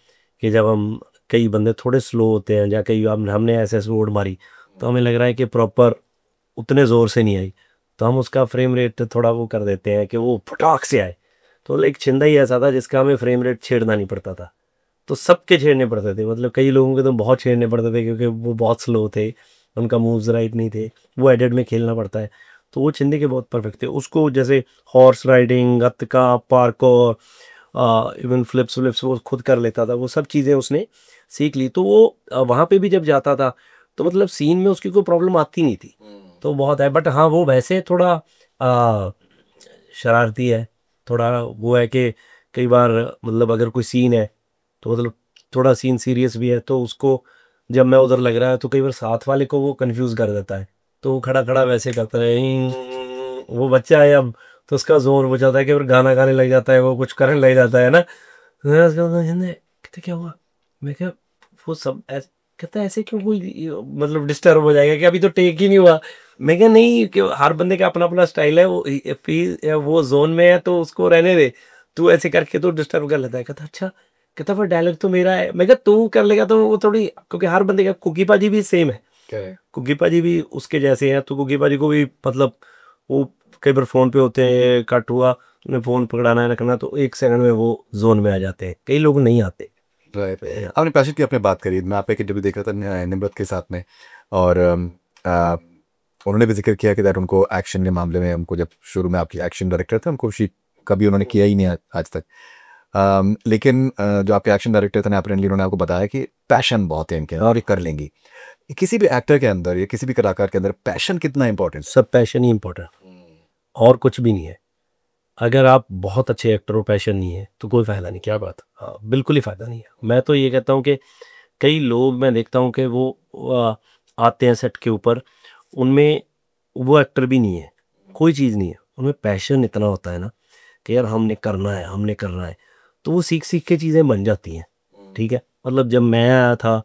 कि जब हम कई बंदे थोड़े स्लो होते हैं या कई हमने ऐसे ऐसे वोड मारी तो हमें लग रहा है कि प्रॉपर उतने ज़ोर से नहीं आई, तो हम उसका फ्रेम रेट थोड़ा वो कर देते हैं कि वो फटाक से आए। तो एक छिंदा ही ऐसा था जिसका हमें फ्रेम रेट छेड़ना नहीं पड़ता था, तो सबके छेड़ने पड़ते थे, मतलब कई लोगों के तो बहुत छेड़ने पड़ते थे क्योंकि वो बहुत स्लो थे, उनका मूव्स राइट नहीं थे, वो एडिट में खेलना पड़ता है। तो वो चिंदे के बहुत परफेक्ट थे, उसको जैसे horse riding, gatka, parkour, even flips व्लिप्स वो खुद कर लेता था, वो सब चीज़ें उसने सीख ली। तो वो वहाँ पे भी जब जाता था तो मतलब सीन में उसकी कोई प्रॉब्लम आती नहीं थी। तो बहुत है, बट हाँ वो वैसे थोड़ा शरारती है, थोड़ा वो है कि कई बार मतलब अगर कोई सीन है तो मतलब थोड़ा सीन सीरियस भी है तो उसको जब मैं उधर लग रहा है तो कई बार साथ वाले को वो कंफ्यूज कर देता है, तो वो खड़ा खड़ा वैसे करता है वो बच्चा है अब, तो उसका जोर हो जाता है कि फिर गाना गाने लग जाता है, वो कुछ करने लग जाता है ना। मैं उसको बोला, कहते क्या हुआ, मैं क्या वो सब ऐसे कहता है, ऐसे क्यों कोई मतलब डिस्टर्ब हो जाएगा कि अभी तो टेक ही नहीं हुआ। मैं क्या नहीं कि हर बंदे का अपना अपना स्टाइल है, वो जोन में है तो उसको रहने दे, तू ऐसे करके तो डिस्टर्ब कर लेता है। कहता अच्छा, कहता पर डायलॉग तो मेरा है। मैं क्या तू कर लेगा तो वो थोड़ी, क्योंकि हर बंदे का कुकी पाजी भी सेम है, कुकी पाजी भी उसके जैसे हैं, तो कुकी पाजी को भी मतलब वो कई बार फ़ोन पे होते हैं, कट हुआ उन्हें फ़ोन पकड़ाना है रखना तो एक सेकंड में वो जोन में आ जाते हैं, कई लोग नहीं आते। राइट। आपने पैशन की आपने बात करी, मैं आप एक इंटरव्यू देख रहा था निम्रत के साथ में, और आ, उन्होंने भी जिक्र किया कि दैट उनको एक्शन के मामले में, उनको जब शुरू में आपकी एक्शन डायरेक्टर थे, उनको शी कभी उन्होंने किया ही नहीं आज तक। लेकिन जो आपके एक्शन डायरेक्टर थे अपेरेंटली उन्होंने आपको बताया कि पैशन बहुत है इनके और ये कर लेंगी। किसी भी एक्टर के अंदर या किसी भी कलाकार के अंदर पैशन कितना इंपॉर्टेंट। सब पैशन ही इम्पोर्टेंट, और कुछ भी नहीं है। अगर आप बहुत अच्छे एक्टर हो, पैशन नहीं है तो कोई फ़ायदा नहीं। क्या बात, हाँ बिल्कुल ही फ़ायदा नहीं है। मैं तो ये कहता हूँ कि कई लोग मैं देखता हूँ कि वो आते हैं सेट के ऊपर, उनमें वो एक्टर भी नहीं है, कोई चीज़ नहीं है, उनमें पैशन इतना होता है ना कि यार हमने करना है, हमने करना है, तो वो सीख सीख के चीज़ें बन जाती हैं। ठीक है, मतलब जब मैं आया था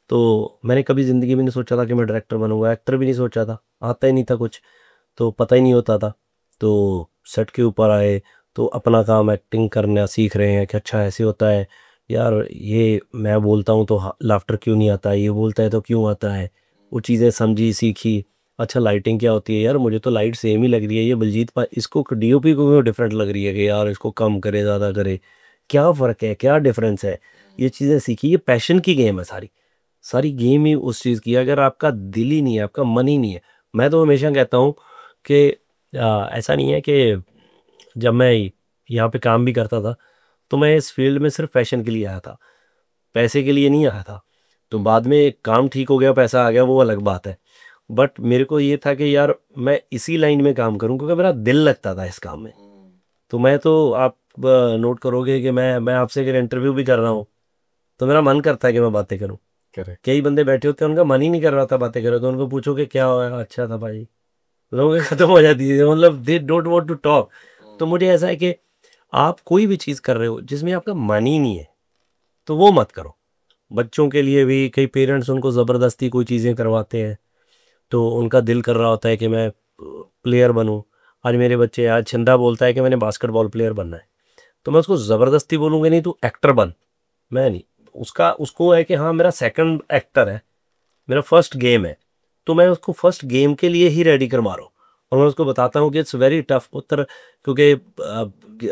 तो मैंने कभी ज़िंदगी में नहीं सोचा था कि मैं डायरेक्टर बनूंगा, एक्टर भी नहीं सोचा था, आता ही नहीं था कुछ, तो पता ही नहीं होता था। तो सेट के ऊपर आए तो अपना काम एक्टिंग करना सीख रहे हैं कि अच्छा ऐसे होता है यार, ये मैं बोलता हूँ तो लाफ्टर क्यों नहीं आता, ये बोलता है तो क्यों आता है, वो चीज़ें समझी सीखी। अच्छा लाइटिंग क्या होती है यार, मुझे तो लाइट सेम ही लग रही है, ये बलजीत इसको डीओपी को क्यों डिफरेंट लग रही है कि यार इसको कम करे ज़्यादा करे, क्या फ़र्क है, क्या डिफरेंस है। ये चीज़ें सीखी, ये पैशन की गेम है सारी, सारी गेम ही उस चीज़ की है। अगर आपका दिल ही नहीं है, आपका मन ही नहीं है, मैं तो हमेशा कहता हूँ कि ऐसा नहीं है कि जब मैं यहाँ पे काम भी करता था तो मैं इस फील्ड में सिर्फ पैशन के लिए आया था, पैसे के लिए नहीं आया था। तो बाद में काम ठीक हो गया, पैसा आ गया, वो अलग बात है। बट मेरे को ये था कि यार मैं इसी लाइन में काम करूं, क्योंकि मेरा दिल लगता था इस काम में। तो मैं तो आप नोट करोगे कि मैं आपसे अगर इंटरव्यू भी कर रहा हूँ तो मेरा मन करता है कि मैं बातें करूँ। करेक्ट। कई बंदे बैठे होते हैं, उनका मन ही नहीं कर रहा था बातें करो, तो उनको पूछो कि क्या हुआ, अच्छा था भाई, लोगों की खत्म हो जाती है, मतलब they don't want to talk. तो मुझे ऐसा है कि आप कोई भी चीज़ कर रहे हो जिसमें आपका मन ही नहीं है तो वो मत करो। बच्चों के लिए भी कई पेरेंट्स उनको ज़बरदस्ती कोई चीज़ें करवाते हैं, तो उनका दिल कर रहा होता है कि मैं प्लेयर बनूं। आज मेरे बच्चे, आज छिंदा बोलता है कि मैंने बास्केटबॉल प्लेयर बनना है, तो मैं उसको ज़बरदस्ती बोलूँगा नहीं तू एक्टर बन, मैं नहीं। उसका उसको है कि हाँ मेरा सेकंड एक्टर है, मेरा फर्स्ट गेम है, तो मैं उसको फर्स्ट गेम के लिए ही रेडी करवा रहा हूँ। और मैं उसको बताता हूँ कि इट्स वेरी टफ उत्तर, क्योंकि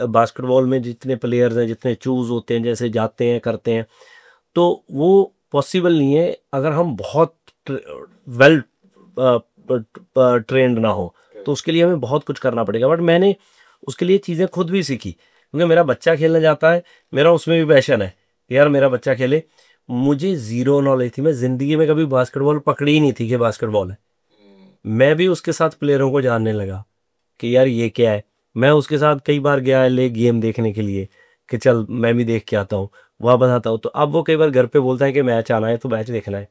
बास्केटबॉल में जितने प्लेयर्स हैं, जितने चूज़ होते हैं, जैसे जाते हैं करते हैं, तो वो पॉसिबल नहीं है अगर हम बहुत वेल ट्रेंड ना हो। तो उसके लिए हमें बहुत कुछ करना पड़ेगा। बट मैंने उसके लिए चीज़ें खुद भी सीखी, क्योंकि मेरा बच्चा खेलने जाता है, मेरा उसमें भी पैशन है यार मेरा बच्चा खेले। मुझे ज़ीरो नॉलेज थी, मैं ज़िंदगी में कभी बास्केटबॉल पकड़ी ही नहीं थी कि बास्केटबॉल है। मैं भी उसके साथ प्लेयरों को जानने लगा कि यार ये क्या है। मैं उसके साथ कई बार गया ले गेम देखने के लिए कि चल मैं भी देख के आता हूँ, वहाँ बताता हूँ। तो अब वो कई बार घर पे बोलता है कि मैच आना है तो मैच देखना है।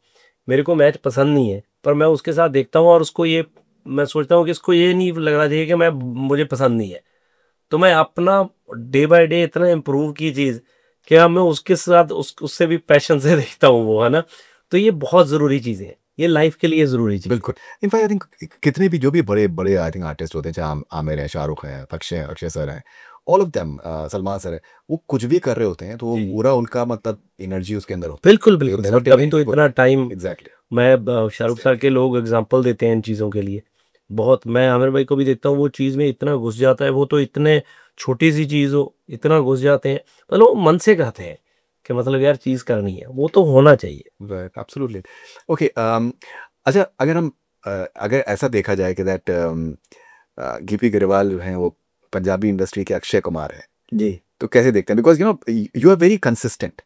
मेरे को मैच पसंद नहीं है, पर मैं उसके साथ देखता हूँ और उसको ये, मैं सोचता हूँ कि इसको ये नहीं लगना चाहिए कि मैं, मुझे पसंद नहीं है। तो मैं अपना डे बाय डे इतना इम्प्रूव की चीज़ कि अब मैं उसके साथ उससे भी पैशन से देखता हूँ वो, है ना। तो ये बहुत ज़रूरी चीज़ें हैं, ये लाइफ के लिए ज़रूरी चीज़। बिल्कुल। इनफैक्ट आई थिंक कितने भी जो भी बड़े बड़े आई थिंक आर्टिस्ट होते हैं, चाहे आमिर हैं, शाहरुख हैं, अक्षय अक्षय सर हैं, all of them, Salman sir हैं, वो कुछ भी कर रहे होते हैं तो वो जी पूरा उनका मतलब एनर्जी उसके अंदर होती बिल्कुल है। बिल्कुल Never सर, take तभी तो any- इतना टाइम। एग्जैक्टली। मैं शाहरुख सर के लोग एग्जांपल देते हैं इन चीज़ों के लिए बहुत। मैं आमिर भाई को भी देखता हूँ, वो चीज़ में इतना घुस जाता है, वो तो इतने छोटी सी चीज़ हो इतना घुस जाते हैं, मतलब वो मन से कहते हैं कि मतलब यार चीज़ करनी है, वो तो होना चाहिए। Right, absolutely. ओके, अच्छा, अगर हम अगर ऐसा देखा जाए कि दैट गिपी गरेवाल जो हैं वो पंजाबी इंडस्ट्री के अक्षय कुमार हैं, जी तो कैसे देखते हैं? Because you are very consistent.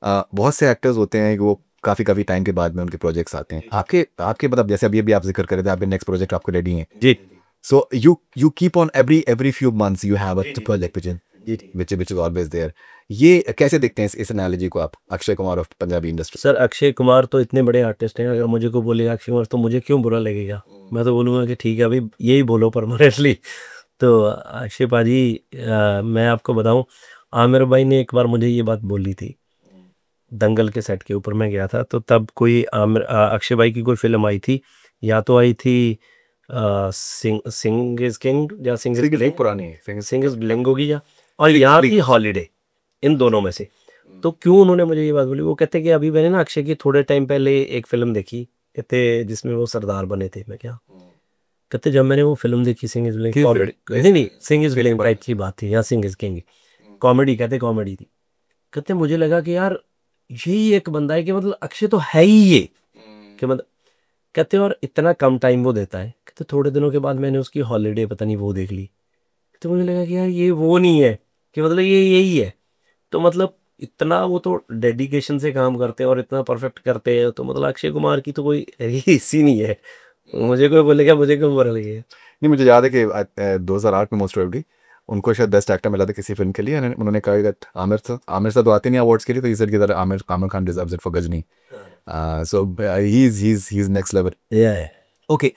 बहुत से एक्टर्स होते हैं कि वो काफ़ी काफ़ी टाइम के बाद में उनके प्रोजेक्ट्स आते हैं। आपके आपके मतलब जैसे अभी अभी आप जिक्र कर रहे थे, आपके नेक्स्ट प्रोजेक्ट आपको रेडी हैं, जी so you keep on every few months you have a जी प्रोजेक्ट जी। Which is always there. ये कैसे देखते हैं इस एनालॉजी को आप, Akshay Kumar of Punjabi industry? Sir Akshay Kumar तो इतने बड़े आर्टिस्ट हैं, अगर मुझे को बोलेगा अक्षय कुमार तो मुझे क्यों बुरा लगेगा। मैं तो बोलूँगा कि ठीक है अभी यही बोलो परमानेंटली। तो अक्षय पाजी, मैं आपको बताऊं, आमिर भाई ने एक बार मुझे ये बात बोली थी, दंगल के सेट के ऊपर मैं गया था, तो तब कोई अक्षय भाई की कोई फिल्म आई थी, या तो आई थी सिंग सिंग इज किंग या सिंग इज ब्लिंग, पुरानी है। सिंग इज ब्लिंग होगी या, और यहाँ थी हॉलीडे, इन दोनों में से। तो क्यों उन्होंने मुझे ये बात बोली, वो कहते कि अभी मैंने ना अक्षय की थोड़े टाइम पहले एक फिल्म देखी, कहते जिसमें वो सरदार बने थे। मैं क्या, कहते जब मैंने वो फिल्म देखी सिंग इज ब्लिंग, नहीं नहीं सिंग इज ब्लिंग टाइप की बात थी, या सिंग इज किंग, कॉमेडी, कहते कॉमेडी थी। कहते मुझे लगा कि यार यही एक बंदा है कि मतलब अक्षय तो है ही ये, कि मतलब, कहते और इतना कम टाइम वो देता है। कहते थोड़े दिनों के बाद मैंने उसकी हॉलीडे पता नहीं वो देख ली, तो मुझे लगा कि यार ये वो नहीं है, कि मतलब ये यही है। तो मतलब इतना वो तो डेडिकेशन से काम करते हैं और इतना परफेक्ट करते हैं, तो मतलब अक्षय कुमार की तो कोई रीस ही नहीं है। मुझे कोई बोलेगा मुझे क्यों बुरा लगे। नहीं, मुझे याद है कि 2008 में मोस्ट प्रोबेबली उनको शायद बेस्ट एक्टर मिला था किसी फिल्म के लिए, and उन्होंने कहा that आमिर सर तो आते नहीं अवार्ड्स के लिए, तो he said कि Aamir Aamir Khan deserves it for Ghajini. So he is next level. Yeah okay,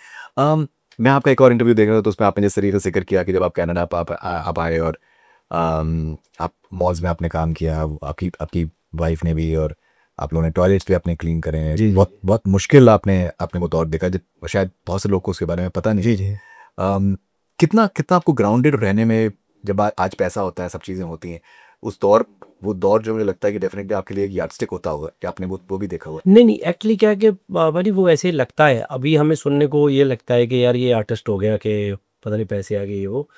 मैं आपका एक और इंटरव्यू देख रहा था, तो उसमें आपने जिस तरीके से जिक्र किया कि जब आप कनाडा आप आए और आप मॉल्स में आपने काम किया, आपकी आपकी वाइफ ने भी, और आप लोगों ने टॉयलेट्स भी अपने क्लीन करे हैं। जी, जी। बहुत बहुत मुश्किल आपने आपने वो दौर देखा, शायद बहुत से लोग को उसके बारे में पता नहीं। जी जी। कितना कितना आपको ग्राउंडेड रहने में, जब आज पैसा होता है, सब चीज़ें होती हैं, उस दौर, वो दौर जो मुझे लगता है कि डेफिनेटली आपके लिए एक यार्डस्टिक होता होगा, कि आपने वो भी देखा हुआ नहीं नहीं, एक्चुअली क्या है कि भाई वो ऐसे ही लगता है, अभी हमें सुनने को ये लगता है कि यार ये आर्टिस्ट हो गया, कि पता नहीं पैसे आ गए ये वो।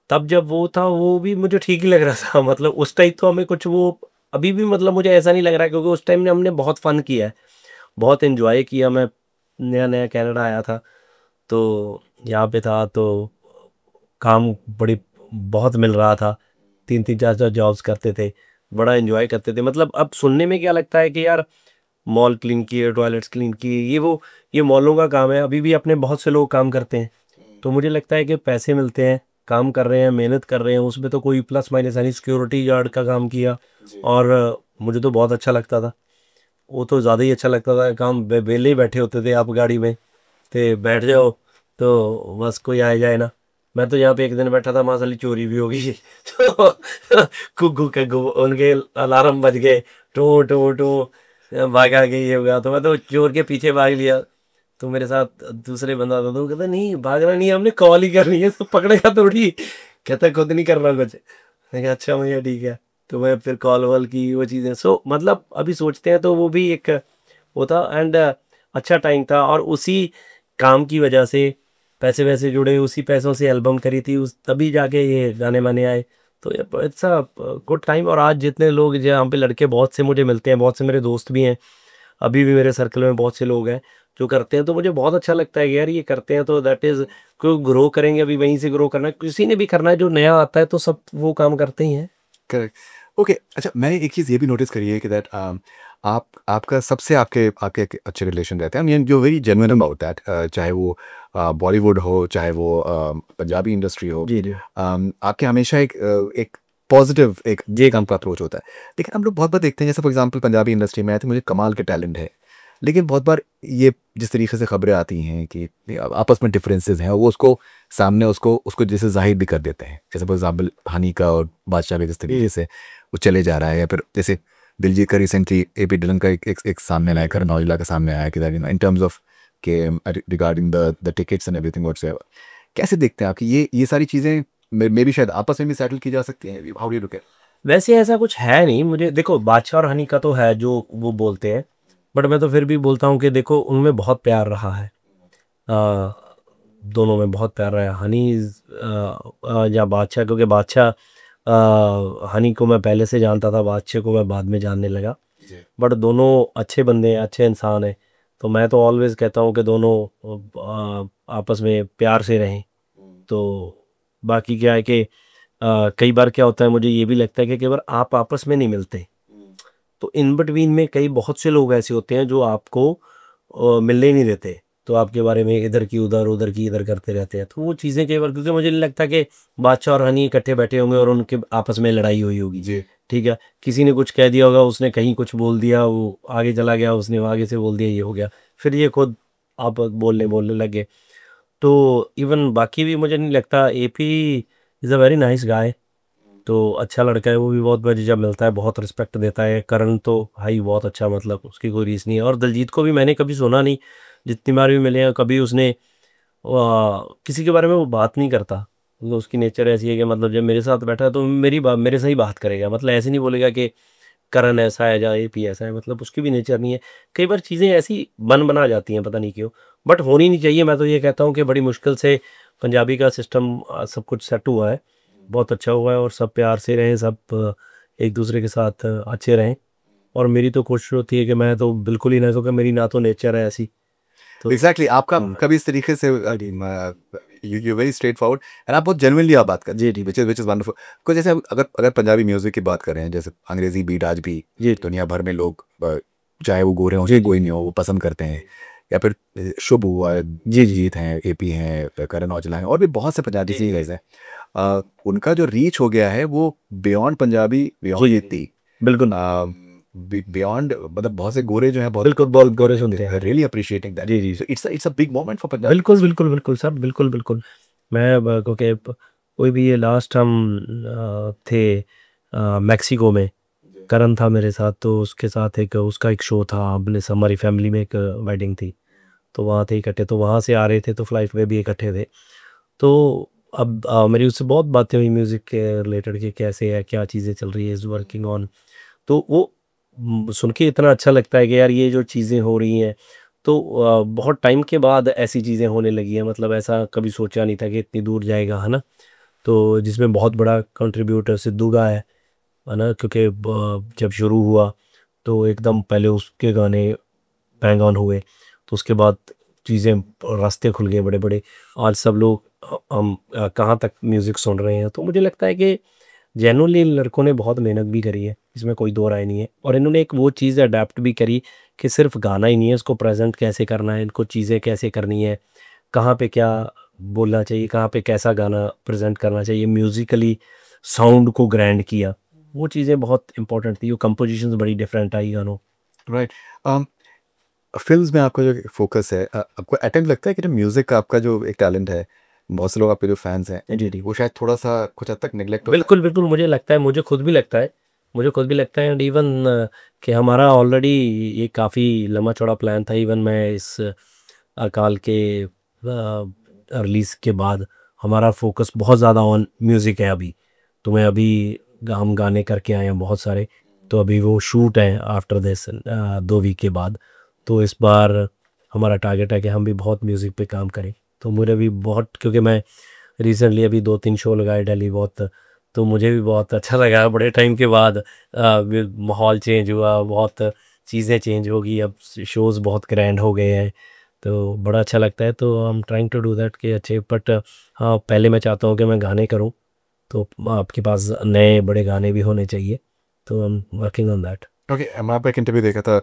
तब जब वो था वो भी मुझे ठीक ही लग रहा था मतलब उस टाइम तो हमें कुछ वो, अभी भी मतलब मुझे ऐसा नहीं लग रहा है, क्योंकि उस टाइम हमने बहुत फन किया है, बहुत एंजॉय किया। मैं नया नया कनाडा आया था, तो यहाँ पे था, तो काम बड़ी बहुत मिल रहा था, तीन तीन चार चार जॉब्स करते थे, बड़ा एंजॉय करते थे। मतलब अब सुनने में क्या लगता है कि यार मॉल क्लीन किए, टॉयलेट्स क्लीन किए, ये मॉलों का काम है। अभी भी अपने बहुत से लोग काम करते हैं। तो मुझे लगता है कि पैसे मिलते हैं, काम कर रहे हैं, मेहनत कर रहे हैं, उसमें तो कोई प्लस माइनस यानी सिक्योरिटी गार्ड का काम किया। और मुझे तो बहुत अच्छा लगता था, वो तो ज़्यादा ही अच्छा लगता था काम। वेले ही बैठे होते थे आप गाड़ी में, तो बैठ जाओ तो बस कोई आए जाए ना। मैं तो यहाँ पे एक दिन बैठा था, वहाँ साली चोरी भी हो गई तो कुकू के उनके अलार्म बज गए, टू टू टू, भागा के ये हो गया। तो मैं तो चोर के पीछे भाग लिया। तो मेरे साथ दूसरे बंदा था, तो वो कहता नहीं भागना नहीं है, हमने कॉल ही करनी है, तो पकड़ेगा थोड़ी। कहता खुद नहीं करना कुछ। मैं कहा अच्छा भैया ठीक है। तो मैं फिर कॉल वॉल की वो चीज़ें, सो मतलब अभी सोचते हैं तो वो भी एक वो था। एंड अच्छा टाइम था, और उसी काम की वजह से पैसे वैसे जुड़े, उसी पैसों से एल्बम करी थी, उस तभी जाके ये गाने माने आए। तो इट्स अ गुड टाइम। और आज जितने लोग जहाँ पे लड़के बहुत से मुझे मिलते हैं, बहुत से मेरे दोस्त भी हैं, अभी भी मेरे सर्कल में बहुत से लोग हैं जो करते हैं। तो मुझे बहुत अच्छा लगता है कि यार ये करते हैं, तो दैट इज़ को ग्रो करेंगे, अभी वहीं से ग्रो करना है। किसी ने भी करना है, जो नया आता है तो सब वो काम करते ही हैं। करेक्ट। ओके, अच्छा मैंने एक चीज़ ये भी नोटिस करी है कि दैट आपका सबसे आपके आपके एक अच्छे रिलेशन रहते हैं, जो वेरी जेन्युइन अबाउट दैट, चाहे वो बॉलीवुड हो, चाहे वो पंजाबी इंडस्ट्री हो। जी, जी। आपके हमेशा एक पॉजिटिव एक जे काम का अप्रोच होता है। लेकिन हम लोग बहुत बार देखते हैं, जैसे फॉर एग्जांपल पंजाबी इंडस्ट्री में आए थे, मुझे कमाल के टैलेंट है, लेकिन बहुत बार ये जिस तरीके से खबरें आती हैं कि आपस में डिफरेंसेस हैं, वो उसको सामने उसको उसको जैसे जाहिर भी कर देते हैं। जैसे फॉर एग्जांपल हनी का और बादशाह का जिस तरीके से वो चले जा रहा है, या फिर जैसे दिलजीत का रिसेंटली एपी डिलन का एक सामने आया, करण औजला का सामने आया कि इन टर्म्स ऑफ के regarding the tickets and everything whatsoever. कैसे देखते हैं आपकी ये सारी चीज़ें मे भी शायद आपस में भी सेटल की जा सकती हैं? How do you look at? वैसे ऐसा कुछ है नहीं। मुझे देखो बादशाह और हनी का तो है जो वो बोलते हैं, बट मैं तो फिर भी बोलता हूँ कि देखो उनमें बहुत प्यार रहा है। अ, दोनों में बहुत प्यार रहा है। हनी या बादशाह, क्योंकि बादशाह हनी को मैं पहले से जानता था, बादशाह को मैं बाद में जानने लगा। बट दोनों अच्छे बंदे हैं, अच्छे इंसान हैं। तो मैं तो ऑलवेज कहता हूँ कि दोनों आपस में प्यार से रहें। तो बाकी क्या है कि कई बार क्या होता है, मुझे ये भी लगता है कि कई बार आप आपस में नहीं मिलते, तो इन बिटवीन में कई बहुत से लोग ऐसे होते हैं जो आपको मिलने ही नहीं देते। तो आपके बारे में इधर की उधर, उधर की इधर करते रहते हैं। तो वो चीज़ें कई बार, क्योंकि मुझे नहीं लगता कि बादशाह और हनी इकट्ठे बैठे होंगे और उनके आपस में लड़ाई हुई होगी। जी। ठीक है, किसी ने कुछ कह दिया होगा, उसने कहीं कुछ बोल दिया, वो आगे चला गया, उसने आगे से बोल दिया, ये हो गया, फिर ये खुद आप बोलने बोलने लगे। तो इवन बाकी भी मुझे नहीं लगता। AP is a very nice गाय। तो अच्छा लड़का है वो भी, बहुत बार जब मिलता है बहुत रिस्पेक्ट देता है। करण तो भाई बहुत अच्छा, मतलब उसकी कोई रीस नहीं है। और दिलजीत को भी मैंने कभी सुना नहीं, जितनी बार भी मिले हैं कभी उसने किसी के बारे में वो बात नहीं करता। मतलब उसकी नेचर ऐसी है कि मतलब जब मेरे साथ बैठा है तो मेरी बात मेरे से ही बात करेगा। मतलब ऐसे नहीं बोलेगा कि करण ऐसा है या एपी ऐसा है, मतलब उसकी भी नेचर नहीं है। कई बार चीज़ें ऐसी बना जाती हैं, पता नहीं क्यों, बट होनी नहीं चाहिए। मैं तो ये कहता हूँ कि बड़ी मुश्किल से पंजाबी का सिस्टम सब कुछ सेट हुआ है, बहुत अच्छा हुआ है। और सब प्यार से रहें, सब एक दूसरे के साथ अच्छे रहें। और मेरी तो कोशिश होती है कि मैं तो बिल्कुल ही ना, क्योंकि मेरी ना तो नेचर है ऐसी। तो एग्जैक्टली आपका हाँ, कभी इस तरीके से you very straight forward and आप बहुत जेन्युइनली आप बात करते जी हैं, जी विच इज़ वंडरफुल। कुछ जैसे अगर अगर पंजाबी म्यूजिक की बात करें, जैसे अंग्रेजी बीट आज भी जी दुनिया भर में लोग चाहे वो गोरे हों जी चाहे जी कोई नहीं हो, वो पसंद करते हैं। या फिर शुभ हुआ, जी जी जीत हैं, एपी हैं, करण औजला हैं, और भी बहुत से पंजाबी सिंगर्स हैं। उनका जो रीच हो गया है वो बियॉन्ड पंजाबी, बियॉन्ड जी हिंदी, बिल्कुल बियॉन्ड, मतलब बहुत से गोरे जो हैं बहुत बिल्कुल बहुत गौरे सुनते हैं। Really appreciating that. जी जी so it's a big moment for Punjabi. बिल्कुल बिल्कुल बिल्कुल सर, बिल्कुल बिल्कुल। मैं क्योंकि कोई भी, ये लास्ट हम थे मैक्सिको में, करण था मेरे साथ। तो उसके साथ एक उसका एक शो था, अपने हमारी फैमिली में एक वेडिंग थी, तो वहाँ थे इकट्ठे। तो वहाँ से आ रहे थे तो फ्लाइट में भी इकट्ठे थे। तो अब मेरी उससे बहुत बातें हुई म्यूज़िक के रिलेटेड, कि कैसे है, क्या चीज़ें चल रही है, इज़ वर्किंग ऑन। तो वो सुन के इतना अच्छा लगता है कि यार ये जो चीज़ें हो रही हैं, तो बहुत टाइम के बाद ऐसी चीज़ें होने लगी हैं। मतलब ऐसा कभी सोचा नहीं था कि इतनी दूर जाएगा, है ना। तो जिसमें बहुत बड़ा कंट्रीब्यूटर सिद्धू का है ना, क्योंकि जब शुरू हुआ तो एकदम पहले उसके गाने बैंग ऑन हुए, तो उसके बाद चीज़ें, रास्ते खुल गए बड़े बड़े। आज सब लोग हम कहाँ तक म्यूज़िक सुन रहे हैं। तो मुझे लगता है कि जेन्युइनली इन लड़कों ने बहुत मेहनत भी करी है, इसमें कोई दो राय नहीं है। और इन्होंने एक वो चीज़ अडेप्ट भी करी कि सिर्फ गाना ही नहीं है, इसको प्रेजेंट कैसे करना है, इनको चीज़ें कैसे करनी है, कहाँ पे क्या बोलना चाहिए, कहाँ पे कैसा गाना प्रेजेंट करना चाहिए, म्यूजिकली साउंड को ग्रैंड किया, वो चीज़ें बहुत इंपॉर्टेंट थी। वो कंपोजिशंस बड़ी डिफरेंट आई गानों। राइट। फिल्म्स में आपका जो फोकस है, आपको अटेम्प्ट लगता है कि जो म्यूज़िक का आपका जो एक टैलेंट है, बहुत से लोग आपके जो फैंस हैं जी जी वो शायद थोड़ा सा कुछ हद तक निगलेक्ट होता बिल्कुल बिल्कुल, मुझे लगता है, मुझे खुद भी लगता है, मुझे खुद भी लगता है। एंड इवन कि हमारा ऑलरेडी ये काफ़ी लंबा चौड़ा प्लान था। इवन मैं इस अकाल के रिलीज़ के बाद हमारा फोकस बहुत ज़्यादा ऑन म्यूज़िक है अभी। तो मैं अभी हम गाने करके आए हैं बहुत सारे, तो अभी वो शूट है आफ्टर दिस 2 वीक के बाद। तो इस बार हमारा टारगेट है कि हम भी बहुत म्यूज़िक पे काम करें। तो मुझे भी बहुत, क्योंकि मैं रिसेंटली अभी 2-3 शो लगाए दिल्ली बहुत, तो मुझे भी बहुत अच्छा लगा बड़े टाइम के बाद। माहौल चेंज हुआ, बहुत चीज़ें चेंज हो गई, अब शोज़ बहुत ग्रैंड हो गए हैं, तो बड़ा अच्छा लगता है। तो I am trying to do that कि अच्छे, बट हाँ, पहले मैं चाहता हूँ कि मैं गाने करूँ, तो आपके पास नए बड़े गाने भी होने चाहिए, तो I am working on that. है। ओके, मैं आपका एक इंटरव्यू देखा था,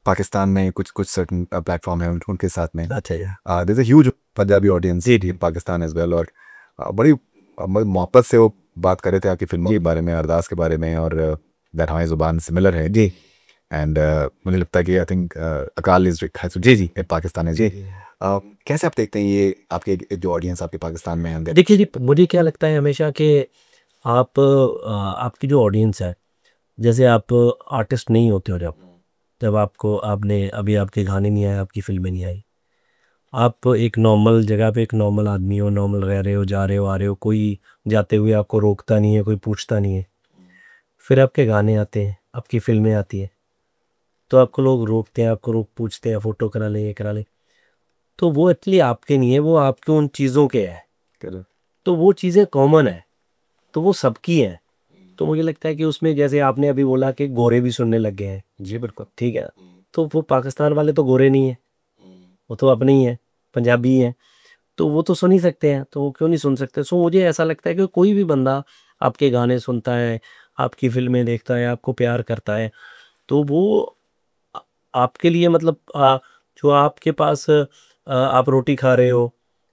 पाकिस्तान में कुछ कुछ सर्टन प्लेटफॉर्म है उनके साथ में, अच्छा जी there is a huge Punjabi audience जी जी इन पाकिस्तान एज वेल, और बड़ी मोहब्बत से वो बात कर रहे थे आपकी फिल्मों के बारे में, अरदास के बारे में, और दैट हमारी ज़ुबान सिमिलर है जी एंड मुझे लगता है कि आई थिंक अकाल इज जी जी पाकिस्तान इज। जी। कैसे आप देखते हैं ये आपके जो ऑडियंस आपके पाकिस्तान में है? देखिए जी, मुझे क्या लगता है हमेशा कि आप आपकी जो ऑडियंस है, जैसे आप आर्टिस्ट नहीं होते हो, जब जब आपको आपने अभी आपके गाने नहीं आए, आपकी फिल्में नहीं आई, आप एक नॉर्मल जगह पे एक नॉर्मल आदमी हो, नॉर्मल रह रहे हो, जा रहे हो, आ रहे हो, कोई जाते हुए आपको रोकता नहीं है, कोई पूछता नहीं है। फिर आपके गाने आते हैं, आपकी फिल्में आती हैं, तो आपको लोग रोकते हैं, आपको रोक पूछते हैं, फ़ोटो करा लें, ये करा लें। तो वो एक्चुअली आपके नहीं है, वो आपके उन चीज़ों के है। तो वो चीज़ें कॉमन है, तो वो सबकी हैं। तो मुझे लगता है कि उसमें, जैसे आपने अभी बोला कि गोरे भी सुनने लग गए हैं, जी बिल्कुल। ठीक है, तो वो पाकिस्तान वाले तो गोरे नहीं हैं, वो तो अपने ही हैं, पंजाबी ही हैं, तो वो तो सुन ही सकते हैं, तो वो क्यों नहीं सुन सकते? सो मुझे ऐसा लगता है कि कोई भी बंदा आपके गाने सुनता है, आपकी फ़िल्में देखता है, आपको प्यार करता है, तो वो अ, आपके लिए, मतलब जो आपके पास आप रोटी खा रहे हो,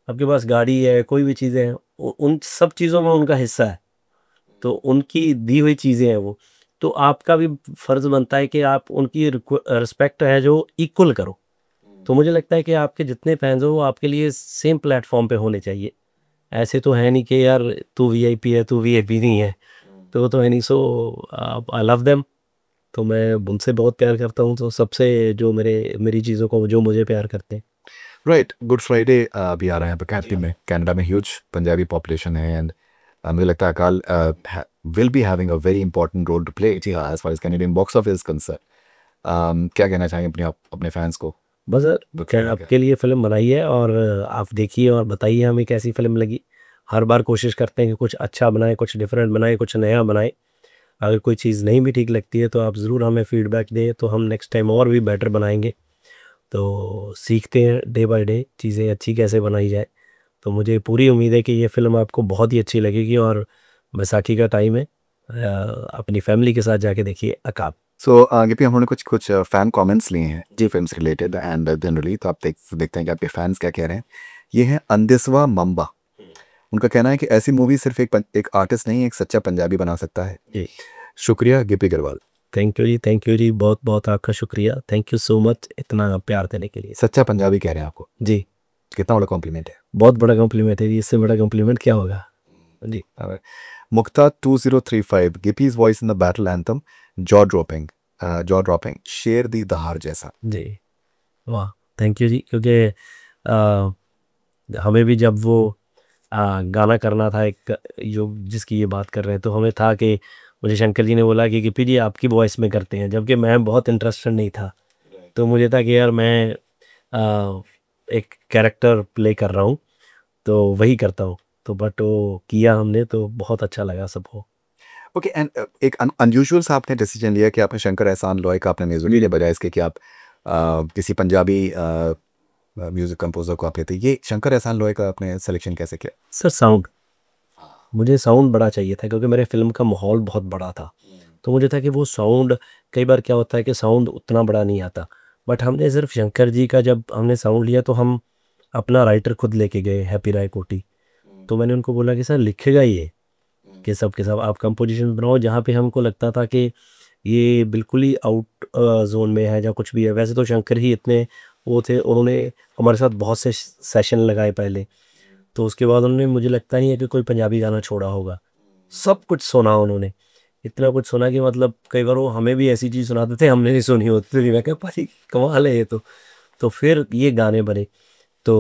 आपके पास गाड़ी है, कोई भी चीज़ें हैं, उ उन सब चीज़ों में उनका हिस्सा है। तो उनकी दी हुई चीज़ें हैं वो। तो आपका भी फ़र्ज़ बनता है कि आप उनकी रिस्पेक्ट है जो इक्वल करो। तो मुझे लगता है कि आपके जितने फैन्स हो, वो आपके लिए सेम प्लेटफ़ॉर्म पे होने चाहिए। ऐसे तो है नहीं कि यार तू वीआईपी है, तू वीआईपी नहीं है, तो वो तो है नहीं। सो आई लव देम, तो मैं उनसे बहुत प्यार करता हूँ, तो सबसे जो मेरी चीज़ों को जो मुझे प्यार करते हैं। राइट, गुड फ्राइडे अभी आ रहा है यहाँ पे कैंटी में, कनाडा में ह्यूज पंजाबी पॉपुलेशन है, एंड मुझे लगता है Akaal will be having a very important role to play जी हाँ, as far as Canadian box office concern. क्या कहना चाहेंगे अपने फैंस को? बस सर, खैर आपके लिए फ़िल्म बनाई है, और आप देखिए और बताइए हमें कैसी फ़िल्म लगी। हर बार कोशिश करते हैं कि कुछ अच्छा बनाएँ, कुछ डिफरेंट बनाएँ, कुछ नया बनाएँ। अगर कोई चीज़ नहीं भी ठीक लगती है, तो आप ज़रूर हमें फ़ीडबैक दें, तो हम नेक्स्ट टाइम और भी बेटर बनाएँगे। तो सीखते हैं डे बाय डे, चीज़ें अच्छी कैसे बनाई जाए। तो मुझे पूरी उम्मीद है कि ये फ़िल्म आपको बहुत ही अच्छी लगेगी, और बैसाखी का टाइम है, अपनी फैमिली के साथ जाके देखिए अकाल। सो आगे भी हमने कुछ कुछ फैन कमेंट्स लिए हैं जी फिल्म से रिलेटेड एंड जनरली, तो आप देखते हैं कि आपके फैंस क्या कह रहे हैं। ये है अंदिसवा मम्बा, उनका कहना है कि ऐसी मूवी सिर्फ एक आर्टिस्ट नहीं, एक सच्चा पंजाबी बना सकता है। जी, शुक्रिया गिप्पी गरवाल। थैंक यू जी, बहुत-बहुत आपका शुक्रिया। थैंक यू सो मच इतना प्यार देने के लिए। सच्चा पंजाबी कह रहे हैं आपको, जी, कितना बड़ा कॉम्प्लीमेंट है। बहुत बड़ा कॉम्प्लीमेंट है जी, इससे बड़ा कॉम्प्लीमेंट क्या होगा? जी, Mukta 2035, Gippy's voice in the battle anthem, jaw dropping, शेर दी दहाड़ जैसा। जी, वाह! थैंक यू जी, क्योंकि हमें भी जब वो गाना करना था, एक जो जिसकी ये बात कर रहे हैं, तो हमें था कि मुझे शंकर जी ने बोला कि गिप्पी जी आपकी वॉइस में करते हैं, जबकि मैं बहुत इंटरेस्टेड नहीं था। तो मुझे था कि यार मैं एक कैरेक्टर प्ले कर रहा हूँ, तो वही करता हूँ। तो बट वो किया हमने, तो बहुत अच्छा लगा सबको। ओके, एंड एक अनयूजुअल सा आपने डिसीजन लिया कि आपने शंकर एहसान लोई का आपने म्यूजिक लिया बजाय इसके कि आप किसी पंजाबी म्यूजिक कंपोजर को आप लेते। ये शंकर एहसान लोई का आपने सिलेक्शन कैसे किया? सर साउंड, मुझे साउंड बड़ा चाहिए था क्योंकि मेरे फ़िल्म का माहौल बहुत बड़ा था। तो मुझे था कि वो साउंड, कई बार क्या होता है कि साउंड उतना बड़ा नहीं आता। बट हमने सिर्फ शंकर जी का जब हमने साउंड लिया तो हम अपना राइटर खुद लेके गए, हैप्पी राय कोटी। तो मैंने उनको बोला कि सर लिखेगा ये कि सब के सब आप कंपोजिशन बनाओ जहाँ पे हमको लगता था कि ये बिल्कुल ही आउट जोन में है या कुछ भी है। वैसे तो शंकर ही इतने वो थे, उन्होंने हमारे साथ बहुत से सेशन लगाए पहले। तो उसके बाद उन्होंने, मुझे लगता नहीं है कि कोई पंजाबी गाना छोड़ा होगा, सब कुछ सुना उन्होंने। इतना कुछ सुना कि मतलब कई बार वो हमें भी ऐसी चीज़ सुनाते थे हमने नहीं सुनी होती थी। मैं क्या भाई कमाल है ये तो फिर ये गाने बने, तो